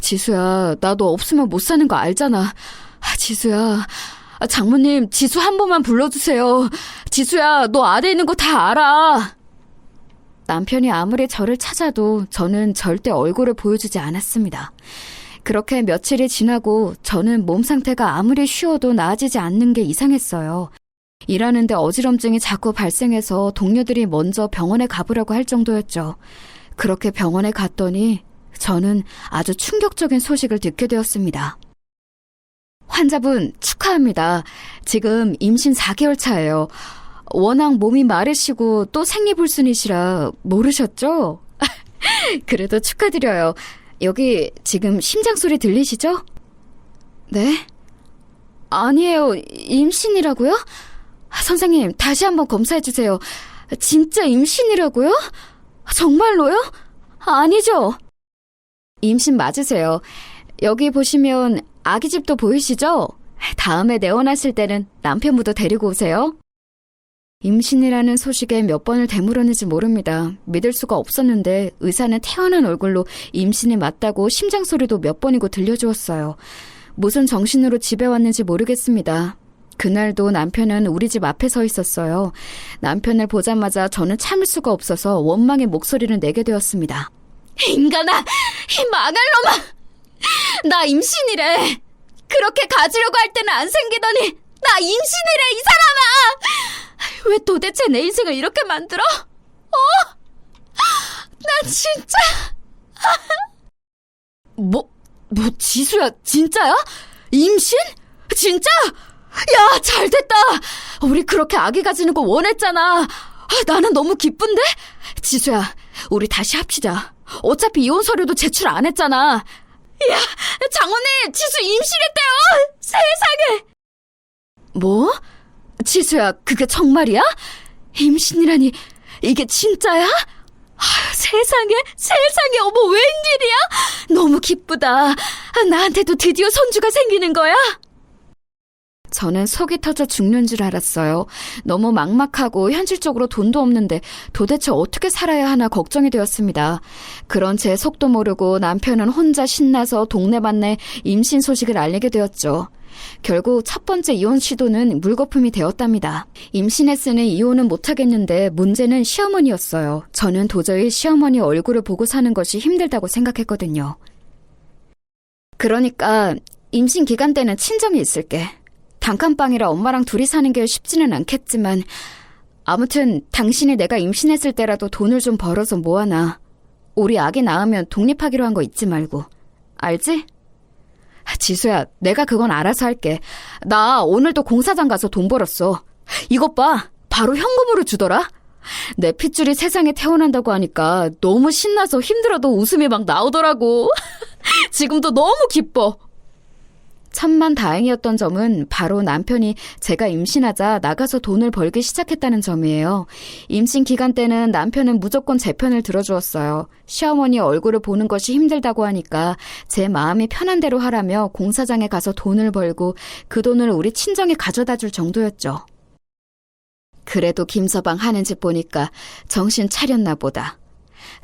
지수야, 나 너 없으면 못 사는 거 알잖아. 지수야, 장모님, 지수 한 번만 불러주세요. 지수야, 너 아래 있는 거 다 알아. 남편이 아무리 저를 찾아도 저는 절대 얼굴을 보여주지 않았습니다. 그렇게 며칠이 지나고 저는 몸 상태가 아무리 쉬어도 나아지지 않는 게 이상했어요. 일하는데 어지럼증이 자꾸 발생해서 동료들이 먼저 병원에 가보라고 할 정도였죠. 그렇게 병원에 갔더니 저는 아주 충격적인 소식을 듣게 되었습니다. 환자분 축하합니다. 지금 임신 4개월 차예요. 워낙 몸이 마르시고 또 생리불순이시라 모르셨죠? 그래도 축하드려요. 여기 지금 심장 소리 들리시죠? 네? 아니에요. 임신이라고요? 선생님, 다시 한번 검사해주세요. 진짜 임신이라고요? 정말로요? 아니죠? 임신 맞으세요. 여기 보시면 아기집도 보이시죠? 다음에 내원하실 때는 남편분도 데리고 오세요. 임신이라는 소식에 몇 번을 되물었는지 모릅니다. 믿을 수가 없었는데 의사는 태어난 얼굴로 임신이 맞다고 심장 소리도 몇 번이고 들려주었어요. 무슨 정신으로 집에 왔는지 모르겠습니다. 그날도 남편은 우리 집 앞에 서 있었어요. 남편을 보자마자 저는 참을 수가 없어서 원망의 목소리를 내게 되었습니다. 인간아! 이 망할 놈아! 나 임신이래! 그렇게 가지려고 할 때는 안 생기더니 나 임신이래, 이 사람아! 왜 도대체 내 인생을 이렇게 만들어? 난 진짜... 지수야, 진짜야? 임신? 진짜? 야, 잘됐다! 우리 그렇게 아기 가지는 거 원했잖아. 나는 너무 기쁜데? 지수야, 우리 다시 합치자. 어차피 이혼 서류도 제출 안 했잖아. 야, 장모님, 지수 임신했대요! 세상에! 뭐? 지수야, 그게 정말이야? 임신이라니, 이게 진짜야? 세상에, 어머, 웬일이야? 너무 기쁘다. 나한테도 드디어 손주가 생기는 거야? 저는 속이 터져 죽는 줄 알았어요. 너무 막막하고 현실적으로 돈도 없는데 도대체 어떻게 살아야 하나 걱정이 되었습니다. 그런 제 속도 모르고 남편은 혼자 신나서 동네방네 임신 소식을 알리게 되었죠. 결국 첫 번째 이혼 시도는 물거품이 되었답니다. 임신했으니 이혼은 못하겠는데 문제는 시어머니였어요. 저는 도저히 시어머니 얼굴을 보고 사는 것이 힘들다고 생각했거든요. 그러니까 임신 기간 때는 친정에 있을게. 단칸방이라 엄마랑 둘이 사는 게 쉽지는 않겠지만 아무튼 당신이 내가 임신했을 때라도 돈을 좀 벌어서 모아놔. 우리 아기 낳으면 독립하기로 한 거 잊지 말고. 알지? 지수야, 내가 그건 알아서 할게. 나 오늘도 공사장 가서 돈 벌었어. 이것 봐. 바로 현금으로 주더라. 내 핏줄이 세상에 태어난다고 하니까 너무 신나서 힘들어도 웃음이 막 나오더라고. 지금도 너무 기뻐. 천만 다행이었던 점은 바로 남편이 제가 임신하자 나가서 돈을 벌기 시작했다는 점이에요. 임신 기간 때는 남편은 무조건 제 편을 들어주었어요. 시어머니 얼굴을 보는 것이 힘들다고 하니까 제 마음이 편한 대로 하라며 공사장에 가서 돈을 벌고 그 돈을 우리 친정에 가져다 줄 정도였죠. 그래도 김서방 하는 짓 보니까 정신 차렸나 보다.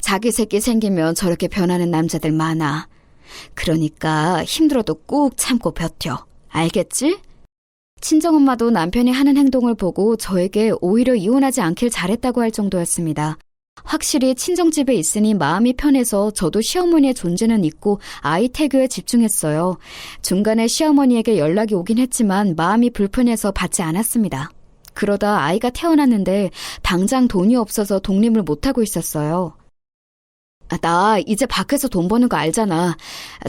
자기 새끼 생기면 저렇게 변하는 남자들 많아. 그러니까 힘들어도 꾹 참고 버텨. 알겠지? 친정엄마도 남편이 하는 행동을 보고 저에게 오히려 이혼하지 않길 잘했다고 할 정도였습니다. 확실히 친정집에 있으니 마음이 편해서 저도 시어머니의 존재는 잊고 아이 태교에 집중했어요. 중간에 시어머니에게 연락이 오긴 했지만 마음이 불편해서 받지 않았습니다. 그러다 아이가 태어났는데 당장 돈이 없어서 독립을 못하고 있었어요. 나 이제 밖에서 돈 버는 거 알잖아.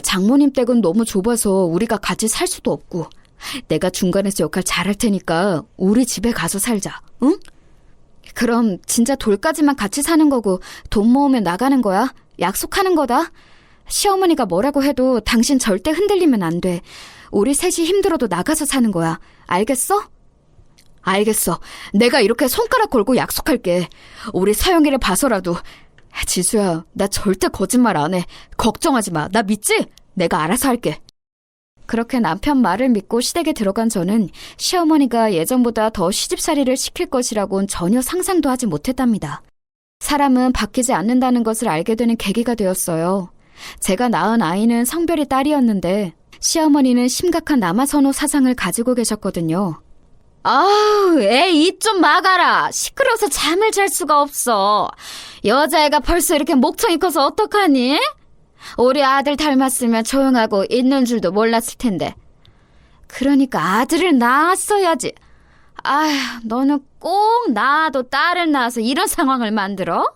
장모님 댁은 너무 좁아서 우리가 같이 살 수도 없고. 내가 중간에서 역할 잘할 테니까 우리 집에 가서 살자, 응? 그럼 진짜 돌까지만 같이 사는 거고 돈 모으면 나가는 거야? 약속하는 거다. 시어머니가 뭐라고 해도 당신 절대 흔들리면 안 돼. 우리 셋이 힘들어도 나가서 사는 거야. 알겠어? 알겠어. 내가 이렇게 손가락 걸고 약속할게. 우리 서영이를 봐서라도. 지수야, 나 절대 거짓말 안 해. 걱정하지 마. 나 믿지? 내가 알아서 할게. 그렇게 남편 말을 믿고 시댁에 들어간 저는 시어머니가 예전보다 더 시집살이를 시킬 것이라고는 전혀 상상도 하지 못했답니다. 사람은 바뀌지 않는다는 것을 알게 되는 계기가 되었어요. 제가 낳은 아이는 성별이 딸이었는데 시어머니는 심각한 남아선호 사상을 가지고 계셨거든요. 아우, 애 입 좀 막아라. 시끄러워서 잠을 잘 수가 없어. 여자애가 벌써 이렇게 목청이 커서 어떡하니? 우리 아들 닮았으면 조용하고 있는 줄도 몰랐을 텐데. 그러니까 아들을 낳았어야지. 아휴, 너는 꼭 낳아도 딸을 낳아서 이런 상황을 만들어?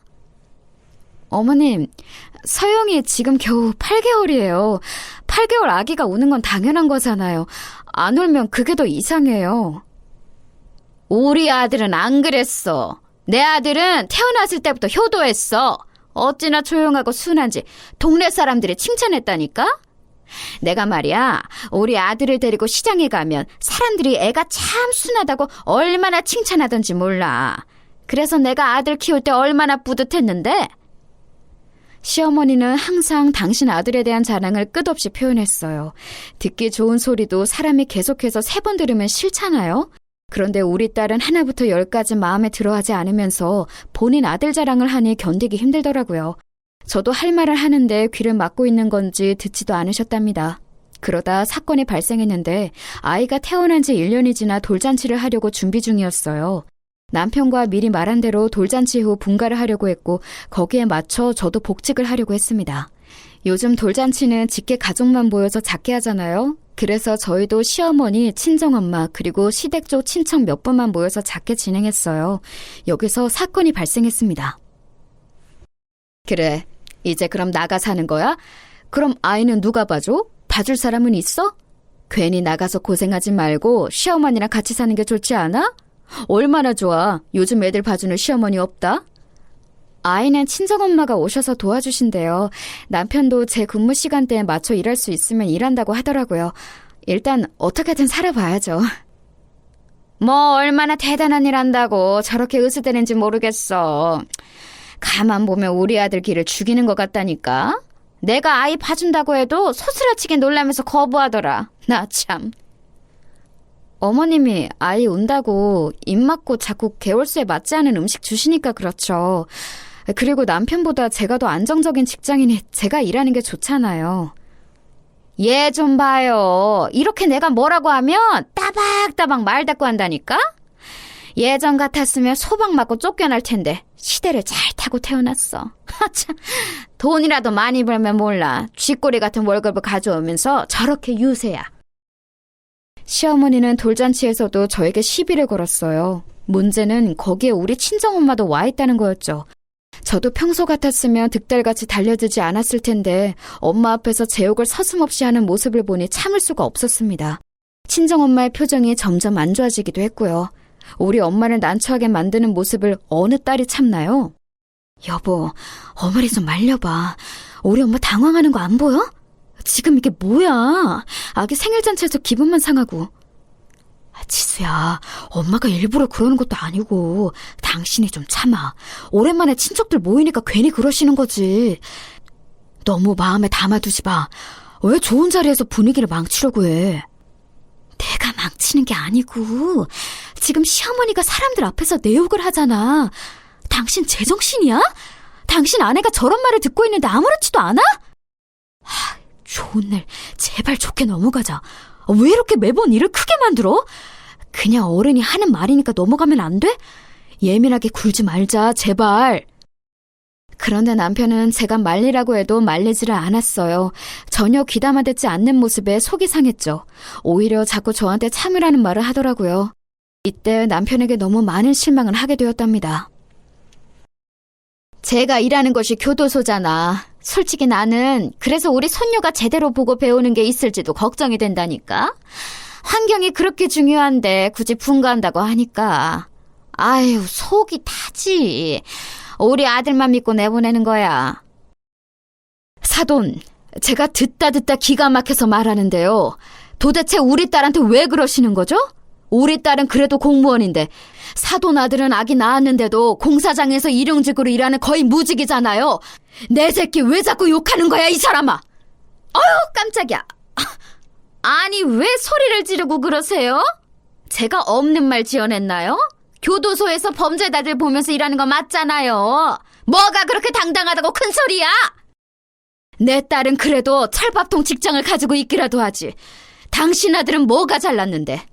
어머님, 서영이 지금 겨우 8개월이에요. 8개월 아기가 우는 건 당연한 거잖아요. 안 울면 그게 더 이상해요. 우리 아들은 안 그랬어. 내 아들은 태어났을 때부터 효도했어. 어찌나 조용하고 순한지 동네 사람들이 칭찬했다니까? 내가 말이야, 우리 아들을 데리고 시장에 가면 사람들이 애가 참 순하다고 얼마나 칭찬하던지 몰라. 그래서 내가 아들 키울 때 얼마나 뿌듯했는데? 시어머니는 항상 당신 아들에 대한 자랑을 끝없이 표현했어요. 듣기 좋은 소리도 사람이 계속해서 3번 들으면 싫잖아요? 그런데 우리 딸은 하나부터 10까지 마음에 들어하지 않으면서 본인 아들 자랑을 하니 견디기 힘들더라고요. 저도 할 말을 하는데 귀를 막고 있는 건지 듣지도 않으셨답니다. 그러다 사건이 발생했는데 아이가 태어난 지 1년이 지나 돌잔치를 하려고 준비 중이었어요. 남편과 미리 말한 대로 돌잔치 후 분가를 하려고 했고 거기에 맞춰 저도 복직을 하려고 했습니다. 요즘 돌잔치는 직계 가족만 모여서 작게 하잖아요. 그래서 저희도 시어머니, 친정엄마, 그리고 시댁 쪽 친척 몇 분만 모여서 작게 진행했어요. 여기서 사건이 발생했습니다. 그래, 이제 그럼 나가 사는 거야? 그럼 아이는 누가 봐줘? 봐줄 사람은 있어? 괜히 나가서 고생하지 말고 시어머니랑 같이 사는 게 좋지 않아? 얼마나 좋아. 요즘 애들 봐주는 시어머니 없다? 아이는 친정엄마가 오셔서 도와주신대요. 남편도 제 근무 시간대에 맞춰 일할 수 있으면 일한다고 하더라고요. 일단 어떻게든 살아봐야죠. 뭐 얼마나 대단한 일 한다고 저렇게 으스대는지 모르겠어. 가만 보면 우리 아들 길을 죽이는 것 같다니까. 내가 아이 봐준다고 해도 소스라치게 놀라면서 거부하더라. 나 참. 어머님이 아이 운다고 입 막고 자꾸 개월수에 맞지 않은 음식 주시니까 그렇죠. 그리고 남편보다 제가 더 안정적인 직장이니 제가 일하는 게 좋잖아요. 얘 좀 봐요. 이렇게 내가 뭐라고 하면 따박따박 말 대꾸 한다니까? 예전 같았으면 소방 맞고 쫓겨날 텐데 시대를 잘 타고 태어났어. 하참, 돈이라도 많이 벌면 몰라. 쥐꼬리 같은 월급을 가져오면서 저렇게 유세야. 시어머니는 돌잔치에서도 저에게 시비를 걸었어요. 문제는 거기에 우리 친정엄마도 와 있다는 거였죠. 저도 평소 같았으면 득달같이 달려들지 않았을 텐데 엄마 앞에서 제 욕을 서슴없이 하는 모습을 보니 참을 수가 없었습니다. 친정엄마의 표정이 점점 안 좋아지기도 했고요. 우리 엄마를 난처하게 만드는 모습을 어느 딸이 참나요? 여보, 어머니 좀 말려봐. 우리 엄마 당황하는 거 안 보여? 지금 이게 뭐야? 아기 생일잔치에서 기분만 상하고. 지수야, 엄마가 일부러 그러는 것도 아니고 당신이 좀 참아. 오랜만에 친척들 모이니까 괜히 그러시는 거지. 너무 마음에 담아두지 마. 왜 좋은 자리에서 분위기를 망치려고 해? 내가 망치는 게 아니고 지금 시어머니가 사람들 앞에서 내 욕을 하잖아. 당신 제정신이야? 당신 아내가 저런 말을 듣고 있는데 아무렇지도 않아? 좋은 날 제발 좋게 넘어가자. 왜 이렇게 매번 일을 크게 만들어? 그냥 어른이 하는 말이니까 넘어가면 안 돼? 예민하게 굴지 말자, 제발. 그런데 남편은 제가 말리라고 해도 말리지를 않았어요. 전혀 귀담아 듣지 않는 모습에 속이 상했죠. 오히려 자꾸 저한테 참으라는 말을 하더라고요. 이때 남편에게 너무 많은 실망을 하게 되었답니다. 제가 일하는 것이 교도소잖아. 솔직히 나는 그래서 우리 손녀가 제대로 보고 배우는 게 있을지도 걱정이 된다니까. 환경이 그렇게 중요한데 굳이 분가한다고 하니까. 아유, 속이 타지. 우리 아들만 믿고 내보내는 거야. 사돈, 제가 듣다 기가 막혀서 말하는데요. 도대체 우리 딸한테 왜 그러시는 거죠? 우리 딸은 그래도 공무원인데 사돈 아들은 아기 낳았는데도 공사장에서 일용직으로 일하는 거의 무직이잖아요. 내 새끼 왜 자꾸 욕하는 거야, 이 사람아. 어휴, 깜짝이야. 아니, 왜 소리를 지르고 그러세요? 제가 없는 말 지어냈나요? 교도소에서 범죄자들 보면서 일하는 거 맞잖아요. 뭐가 그렇게 당당하다고 큰 소리야? 내 딸은 그래도 찰밥통 직장을 가지고 있기라도 하지. 당신 아들은 뭐가 잘났는데?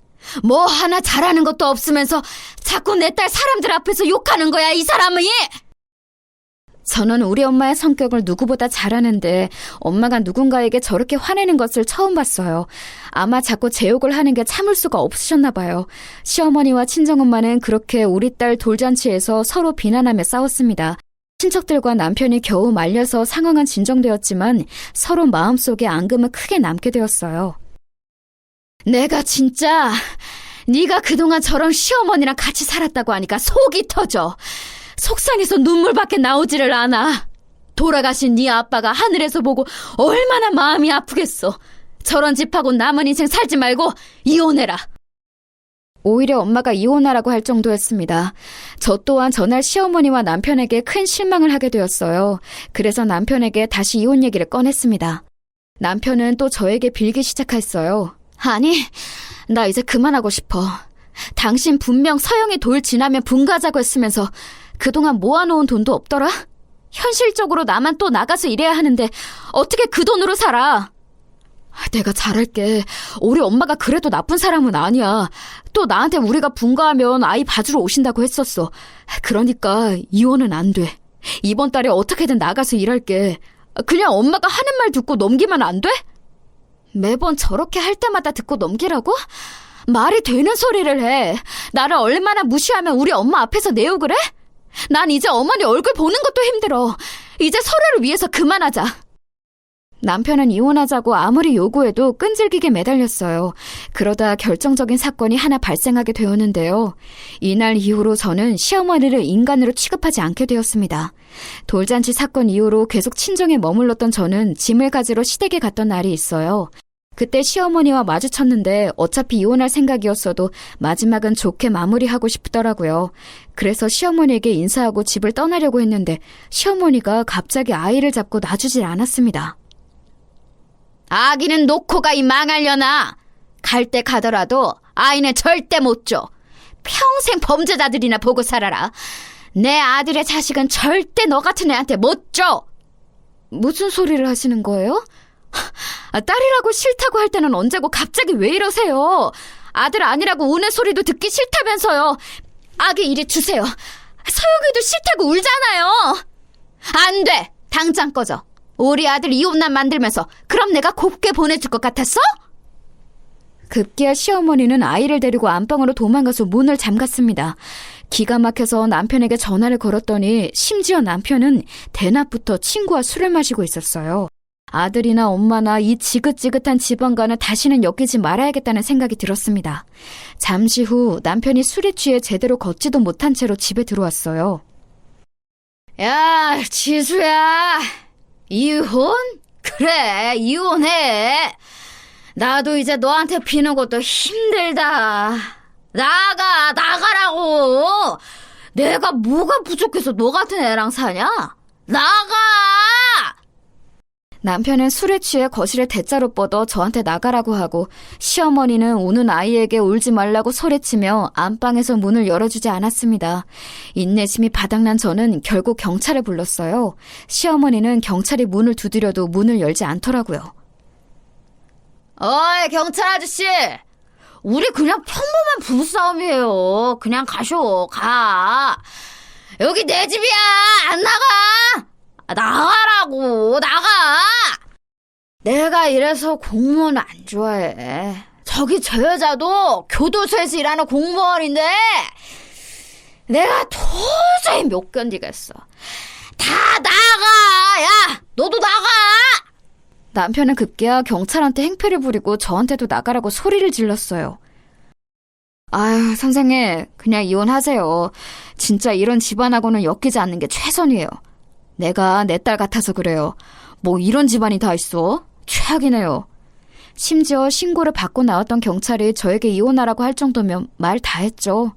뭐 하나 잘하는 것도 없으면서 자꾸 내 딸 사람들 앞에서 욕하는 거야, 이 사람이! 저는 우리 엄마의 성격을 누구보다 잘 아는데 엄마가 누군가에게 저렇게 화내는 것을 처음 봤어요. 아마 자꾸 제 욕을 하는 게 참을 수가 없으셨나 봐요. 시어머니와 친정엄마는 그렇게 우리 딸 돌잔치에서 서로 비난하며 싸웠습니다. 친척들과 남편이 겨우 말려서 상황은 진정되었지만 서로 마음속에 앙금은 크게 남게 되었어요. 내가 진짜 네가 그동안 저런 시어머니랑 같이 살았다고 하니까 속이 터져. 속상해서 눈물밖에 나오지를 않아. 돌아가신 네 아빠가 하늘에서 보고 얼마나 마음이 아프겠어. 저런 집하고 남은 인생 살지 말고 이혼해라. 오히려 엄마가 이혼하라고 할 정도였습니다. 저 또한 전날 시어머니와 남편에게 큰 실망을 하게 되었어요. 그래서 남편에게 다시 이혼 얘기를 꺼냈습니다. 남편은 또 저에게 빌기 시작했어요. 아니, 나 이제 그만하고 싶어. 당신 분명 서영이 돌 지나면 분가하자고 했으면서 그동안 모아놓은 돈도 없더라? 현실적으로 나만 또 나가서 일해야 하는데 어떻게 그 돈으로 살아? 내가 잘할게. 우리 엄마가 그래도 나쁜 사람은 아니야. 또 나한테 우리가 분가하면 아이 봐주러 오신다고 했었어. 그러니까 이혼은 안 돼. 이번 달에 어떻게든 나가서 일할게. 그냥 엄마가 하는 말 듣고 넘기면 안 돼? 매번 저렇게 할 때마다 듣고 넘기라고? 말이 되는 소리를 해. 나를 얼마나 무시하면 우리 엄마 앞에서 내 욕을 해? 난 이제 어머니 얼굴 보는 것도 힘들어. 이제 서로를 위해서 그만하자. 남편은 이혼하자고 아무리 요구해도 끈질기게 매달렸어요. 그러다 결정적인 사건이 하나 발생하게 되었는데요. 이날 이후로 저는 시어머니를 인간으로 취급하지 않게 되었습니다. 돌잔치 사건 이후로 계속 친정에 머물렀던 저는 짐을 가지러 시댁에 갔던 날이 있어요. 그때 시어머니와 마주쳤는데 어차피 이혼할 생각이었어도 마지막은 좋게 마무리하고 싶더라고요. 그래서 시어머니에게 인사하고 집을 떠나려고 했는데 시어머니가 갑자기 아이를 잡고 놔주질 않았습니다. 아기는 놓고 가, 이 망하려나. 갈 때 가더라도 아이는 절대 못 줘. 평생 범죄자들이나 보고 살아라. 내 아들의 자식은 절대 너 같은 애한테 못 줘. 무슨 소리를 하시는 거예요? 딸이라고 싫다고 할 때는 언제고 갑자기 왜 이러세요? 아들 아니라고 우는 소리도 듣기 싫다면서요. 아기 이리 주세요. 서영이도 싫다고 울잖아요. 안 돼. 당장 꺼져. 우리 아들 이혼남 만들면서 그럼 내가 곱게 보내줄 것 같았어? 급기야 시어머니는 아이를 데리고 안방으로 도망가서 문을 잠갔습니다. 기가 막혀서 남편에게 전화를 걸었더니 심지어 남편은 대낮부터 친구와 술을 마시고 있었어요. 아들이나 엄마나 이 지긋지긋한 집안과는 다시는 엮이지 말아야겠다는 생각이 들었습니다. 잠시 후 남편이 술에 취해 제대로 걷지도 못한 채로 집에 들어왔어요. 야, 지수야. 이혼? 그래, 이혼해. 나도 이제 너한테 피는 것도 힘들다. 나가라고. 내가 뭐가 부족해서 너 같은 애랑 사냐? 나가! 남편은 술에 취해 거실에 대자로 뻗어 저한테 나가라고 하고 시어머니는 우는 아이에게 울지 말라고 소리치며 안방에서 문을 열어주지 않았습니다. 인내심이 바닥난 저는 결국 경찰을 불렀어요. 시어머니는 경찰이 문을 두드려도 문을 열지 않더라고요. 어이, 경찰 아저씨! 우리 그냥 평범한 부부싸움이에요. 그냥 가쇼, 가. 여기 내 집이야! 안 나가! 나가라고, 나가! 내가 이래서 공무원 안 좋아해. 저기 저 여자도 교도소에서 일하는 공무원인데 내가 도저히 못 견디겠어. 다 나가! 야, 너도 나가! 남편은 급기야 경찰한테 행패를 부리고 저한테도 나가라고 소리를 질렀어요. 아유, 선생님, 그냥 이혼하세요. 진짜 이런 집안하고는 엮이지 않는 게 최선이에요. 내가 내 딸 같아서 그래요. 뭐 이런 집안이 다 있어? 최악이네요. 심지어 신고를 받고 나왔던 경찰이 저에게 이혼하라고 할 정도면 말 다 했죠.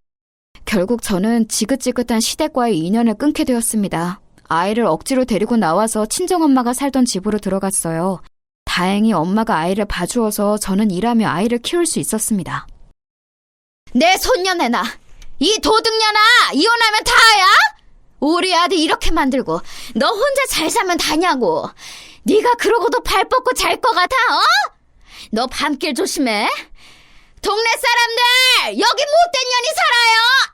결국 저는 지긋지긋한 시댁과의 인연을 끊게 되었습니다. 아이를 억지로 데리고 나와서 친정엄마가 살던 집으로 들어갔어요. 다행히 엄마가 아이를 봐주어서 저는 일하며 아이를 키울 수 있었습니다. 내 손녀내나, 이 도둑년아, 이혼하면 다야? 우리 아들 이렇게 만들고 너 혼자 잘 살면 다냐고. 네가 그러고도 발 뻗고 잘 것 같아? 어? 너 밤길 조심해. 동네 사람들, 여기 못된 년이 살아요.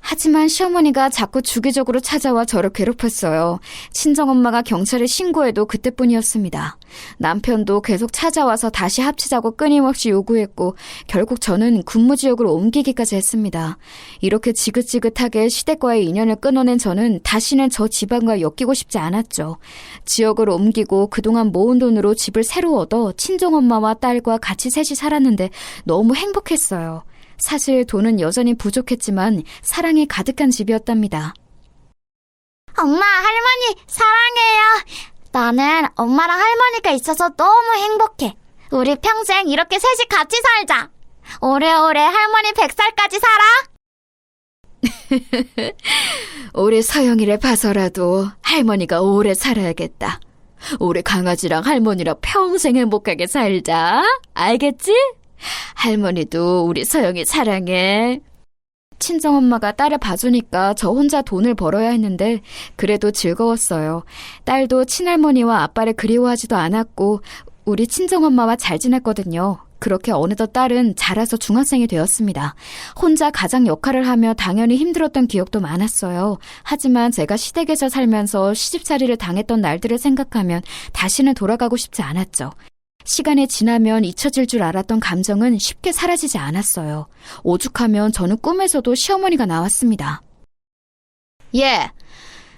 하지만 시어머니가 자꾸 주기적으로 찾아와 저를 괴롭혔어요. 친정엄마가 경찰에 신고해도 그때뿐이었습니다. 남편도 계속 찾아와서 다시 합치자고 끊임없이 요구했고 결국 저는 근무지역으로 옮기기까지 했습니다. 이렇게 지긋지긋하게 시댁과의 인연을 끊어낸 저는 다시는 저 집안과 엮이고 싶지 않았죠. 지역을 옮기고 그동안 모은 돈으로 집을 새로 얻어 친정엄마와 딸과 같이 셋이 살았는데 너무 행복했어요. 사실 돈은 여전히 부족했지만 사랑이 가득한 집이었답니다. 엄마, 할머니, 사랑해요. 나는 엄마랑 할머니가 있어서 너무 행복해. 우리 평생 이렇게 셋이 같이 살자. 오래오래 할머니 100살까지 살아. 우리 서영이를 봐서라도 할머니가 오래 살아야겠다. 우리 강아지랑 할머니랑 평생 행복하게 살자. 알겠지? 할머니도 우리 서영이 사랑해. 친정엄마가 딸을 봐주니까 저 혼자 돈을 벌어야 했는데 그래도 즐거웠어요. 딸도 친할머니와 아빠를 그리워하지도 않았고 우리 친정엄마와 잘 지냈거든요. 그렇게 어느덧 딸은 자라서 중학생이 되었습니다. 혼자 가장 역할을 하며 당연히 힘들었던 기억도 많았어요. 하지만 제가 시댁에서 살면서 시집살이를 당했던 날들을 생각하면 다시는 돌아가고 싶지 않았죠. 시간이 지나면 잊혀질 줄 알았던 감정은 쉽게 사라지지 않았어요. 오죽하면 저는 꿈에서도 시어머니가 나왔습니다. 예,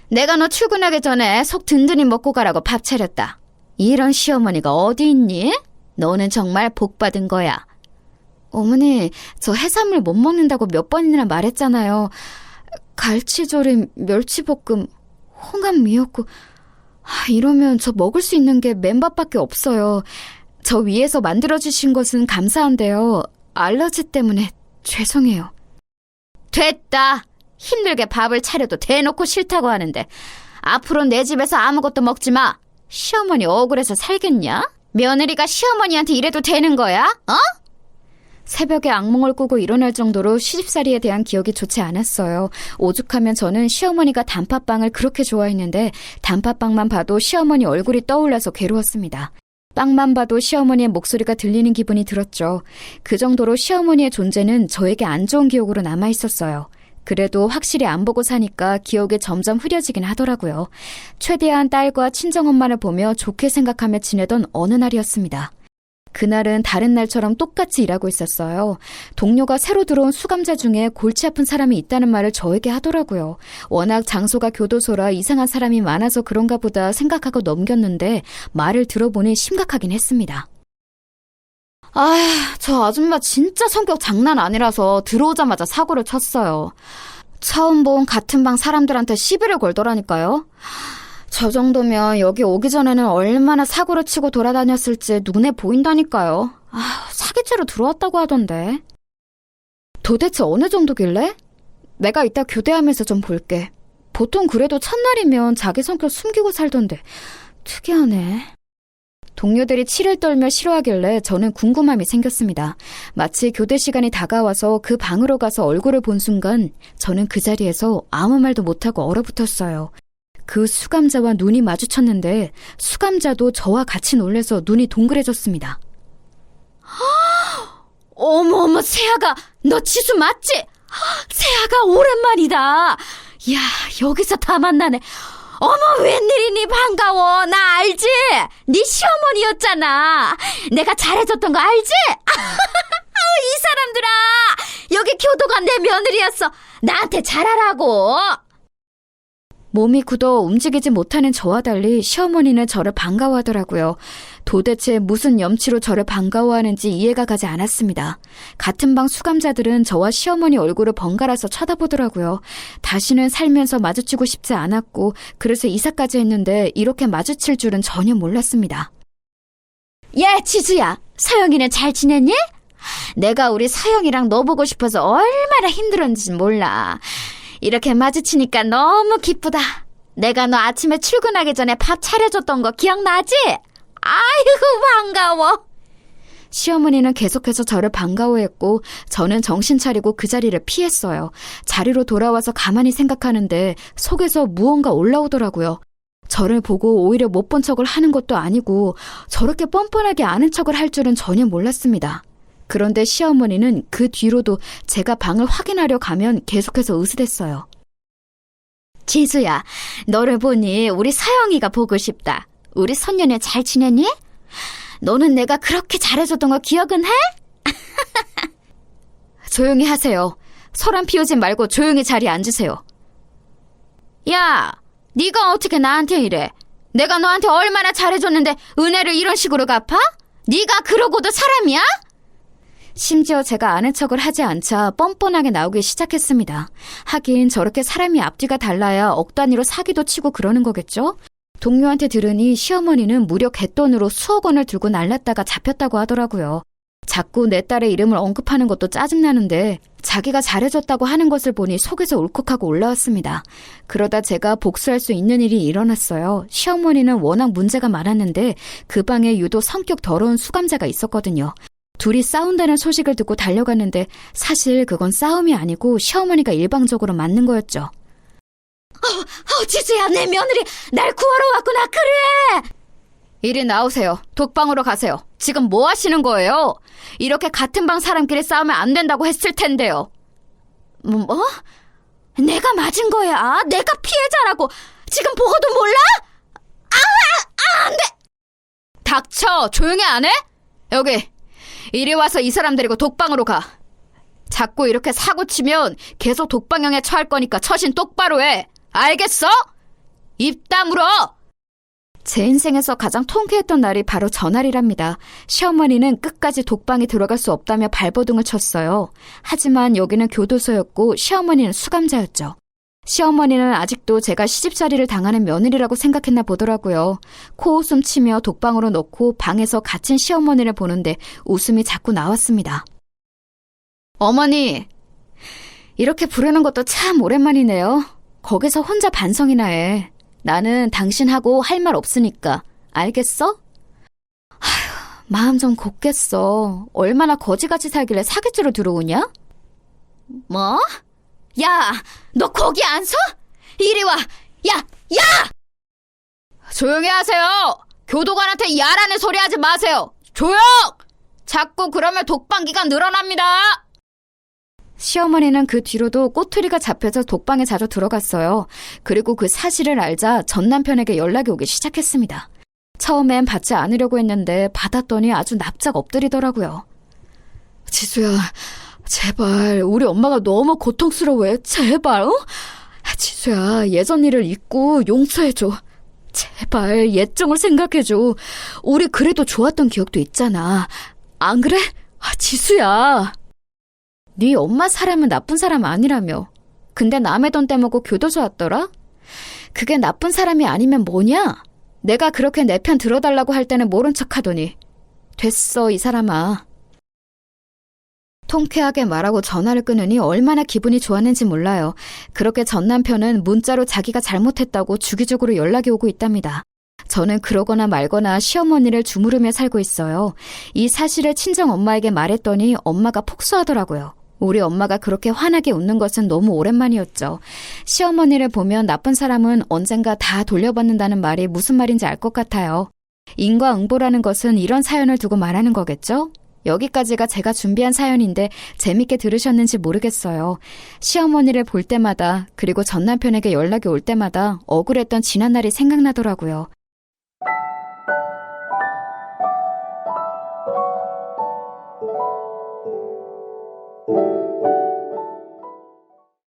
내가 너 출근하기 전에 속 든든히 먹고 가라고 밥 차렸다. 이런 시어머니가 어디 있니? 너는 정말 복 받은 거야. 어머니, 저 해산물 못 먹는다고 몇 번이나 말했잖아요. 갈치조림, 멸치볶음, 홍합 미역국. 이러면 저 먹을 수 있는 게 맨밥밖에 없어요. 저 위에서 만들어주신 것은 감사한데요. 알러지 때문에 죄송해요. 됐다. 힘들게 밥을 차려도 대놓고 싫다고 하는데 앞으로 내 집에서 아무것도 먹지 마. 시어머니 억울해서 살겠냐? 며느리가 시어머니한테 이래도 되는 거야? 어? 새벽에 악몽을 꾸고 일어날 정도로 시집살이에 대한 기억이 좋지 않았어요. 오죽하면 저는 시어머니가 단팥빵을 그렇게 좋아했는데 단팥빵만 봐도 시어머니 얼굴이 떠올라서 괴로웠습니다. 빵만 봐도 시어머니의 목소리가 들리는 기분이 들었죠. 그 정도로 시어머니의 존재는 저에게 안 좋은 기억으로 남아있었어요. 그래도 확실히 안 보고 사니까 기억이 점점 흐려지긴 하더라고요. 최대한 딸과 친정엄마를 보며 좋게 생각하며 지내던 어느 날이었습니다. 그날은 다른 날처럼 똑같이 일하고 있었어요. 동료가 새로 들어온 수감자 중에 골치 아픈 사람이 있다는 말을 저에게 하더라고요. 워낙 장소가 교도소라 이상한 사람이 많아서 그런가 보다 생각하고 넘겼는데 말을 들어보니 심각하긴 했습니다. 저 아줌마 진짜 성격 장난 아니라서 들어오자마자 사고를 쳤어요. 처음 본 같은 방 사람들한테 시비를 걸더라니까요. 저 정도면 여기 오기 전에는 얼마나 사고를 치고 돌아다녔을지 눈에 보인다니까요. 사기죄로 들어왔다고 하던데. 도대체 어느 정도길래? 내가 이따 교대하면서 좀 볼게. 보통 그래도 첫날이면 자기 성격 숨기고 살던데 특이하네. 동료들이 치를 떨며 싫어하길래 저는 궁금함이 생겼습니다. 마치 교대 시간이 다가와서 그 방으로 가서 얼굴을 본 순간 저는 그 자리에서 아무 말도 못하고 얼어붙었어요. 그 수감자와 눈이 마주쳤는데 수감자도 저와 같이 놀라서 눈이 동그래졌습니다. 어머, 세아가 너 지수 맞지? 세아가 오랜만이다. 야, 여기서 다 만나네. 어머, 웬일이니? 반가워. 나 알지? 네 시어머니였잖아. 내가 잘해줬던 거 알지? 이 사람들아, 여기 교도관 내 며느리였어. 나한테 잘하라고. 몸이 굳어 움직이지 못하는 저와 달리 시어머니는 저를 반가워하더라고요. 도대체 무슨 염치로 저를 반가워하는지 이해가 가지 않았습니다. 같은 방 수감자들은 저와 시어머니 얼굴을 번갈아서 쳐다보더라고요. 다시는 살면서 마주치고 싶지 않았고 그래서 이사까지 했는데 이렇게 마주칠 줄은 전혀 몰랐습니다. 야, 지수야. 서영이는 잘 지냈니? 내가 우리 서영이랑 너 보고 싶어서 얼마나 힘들었는지 몰라. 이렇게 마주치니까 너무 기쁘다. 내가 너 아침에 출근하기 전에 밥 차려줬던 거 기억나지? 아이고, 반가워. 시어머니는 계속해서 저를 반가워했고 저는 정신 차리고 그 자리를 피했어요. 자리로 돌아와서 가만히 생각하는데 속에서 무언가 올라오더라고요. 저를 보고 오히려 못 본 척을 하는 것도 아니고 저렇게 뻔뻔하게 아는 척을 할 줄은 전혀 몰랐습니다. 그런데 시어머니는 그 뒤로도 제가 방을 확인하려 가면 계속해서 으스댔어요. 지수야, 너를 보니 우리 서영이가 보고 싶다. 우리 손녀는 잘 지냈니? 너는 내가 그렇게 잘해줬던 거 기억은 해? 조용히 하세요. 소란 피우지 말고 조용히 자리에 앉으세요. 야, 네가 어떻게 나한테 이래? 내가 너한테 얼마나 잘해줬는데 은혜를 이런 식으로 갚아? 네가 그러고도 사람이야? 심지어 제가 아는 척을 하지 않자 뻔뻔하게 나오기 시작했습니다. 하긴 저렇게 사람이 앞뒤가 달라야 억 단위로 사기도 치고 그러는 거겠죠? 동료한테 들으니 시어머니는 무려 갯돈으로 수억 원을 들고 날랐다가 잡혔다고 하더라고요. 자꾸 내 딸의 이름을 언급하는 것도 짜증나는데 자기가 잘해줬다고 하는 것을 보니 속에서 울컥하고 올라왔습니다. 그러다 제가 복수할 수 있는 일이 일어났어요. 시어머니는 워낙 문제가 많았는데 그 방에 유독 성격 더러운 수감자가 있었거든요. 둘이 싸운다는 소식을 듣고 달려갔는데 사실 그건 싸움이 아니고 시어머니가 일방적으로 맞는 거였죠. 지수야, 내 며느리 날 구하러 왔구나. 그래. 이리 나오세요. 독방으로 가세요. 지금 뭐 하시는 거예요? 이렇게 같은 방 사람끼리 싸우면 안 된다고 했을 텐데요. 뭐? 내가 맞은 거야. 내가 피해자라고. 지금 보고도 몰라? 안 돼. 닥쳐. 조용히 안 해? 여기. 이리 와서 이 사람 데리고 독방으로 가. 자꾸 이렇게 사고치면 계속 독방형에 처할 거니까 처신 똑바로 해. 알겠어? 입 다물어. 제 인생에서 가장 통쾌했던 날이 바로 전날이랍니다. 시어머니는 끝까지 독방에 들어갈 수 없다며 발버둥을 쳤어요. 하지만 여기는 교도소였고 시어머니는 수감자였죠. 시어머니는 아직도 제가 시집살이를 당하는 며느리라고 생각했나 보더라고요. 코웃음 치며 독방으로 넣고 방에서 갇힌 시어머니를 보는데 웃음이 자꾸 나왔습니다. 어머니, 이렇게 부르는 것도 참 오랜만이네요. 거기서 혼자 반성이나 해. 나는 당신하고 할 말 없으니까. 알겠어? 아휴, 마음 좀 곱겠어. 얼마나 거지같이 살길래 사기죄로 들어오냐? 뭐? 야, 너 거기 안 서? 이리 와. 야! 조용히 하세요. 교도관한테 야라는 소리 하지 마세요. 조용! 자꾸 그러면 독방기가 늘어납니다. 시어머니는 그 뒤로도 꼬투리가 잡혀서 독방에 자주 들어갔어요. 그리고 그 사실을 알자 전 남편에게 연락이 오기 시작했습니다. 처음엔 받지 않으려고 했는데 받았더니 아주 납작 엎드리더라고요. 지수야, 제발 우리 엄마가 너무 고통스러워해. 제발, 어? 지수야, 예전 일을 잊고 용서해줘. 제발 예정을 생각해줘. 우리 그래도 좋았던 기억도 있잖아. 안 그래? 지수야. 네 엄마 사람은 나쁜 사람 아니라며. 근데 남의 돈 떼먹고 교도소 왔더라? 그게 나쁜 사람이 아니면 뭐냐? 내가 그렇게 내 편 들어달라고 할 때는 모른 척하더니. 됐어, 이 사람아. 통쾌하게 말하고 전화를 끊으니 얼마나 기분이 좋았는지 몰라요. 그렇게 전 남편은 문자로 자기가 잘못했다고 주기적으로 연락이 오고 있답니다. 저는 그러거나 말거나 시어머니를 주무르며 살고 있어요. 이 사실을 친정엄마에게 말했더니 엄마가 폭소하더라고요. 우리 엄마가 그렇게 환하게 웃는 것은 너무 오랜만이었죠. 시어머니를 보면 나쁜 사람은 언젠가 다 돌려받는다는 말이 무슨 말인지 알 것 같아요. 인과응보라는 것은 이런 사연을 두고 말하는 거겠죠? 여기까지가 제가 준비한 사연인데 재밌게 들으셨는지 모르겠어요. 시어머니를 볼 때마다 그리고 전 남편에게 연락이 올 때마다 억울했던 지난날이 생각나더라고요.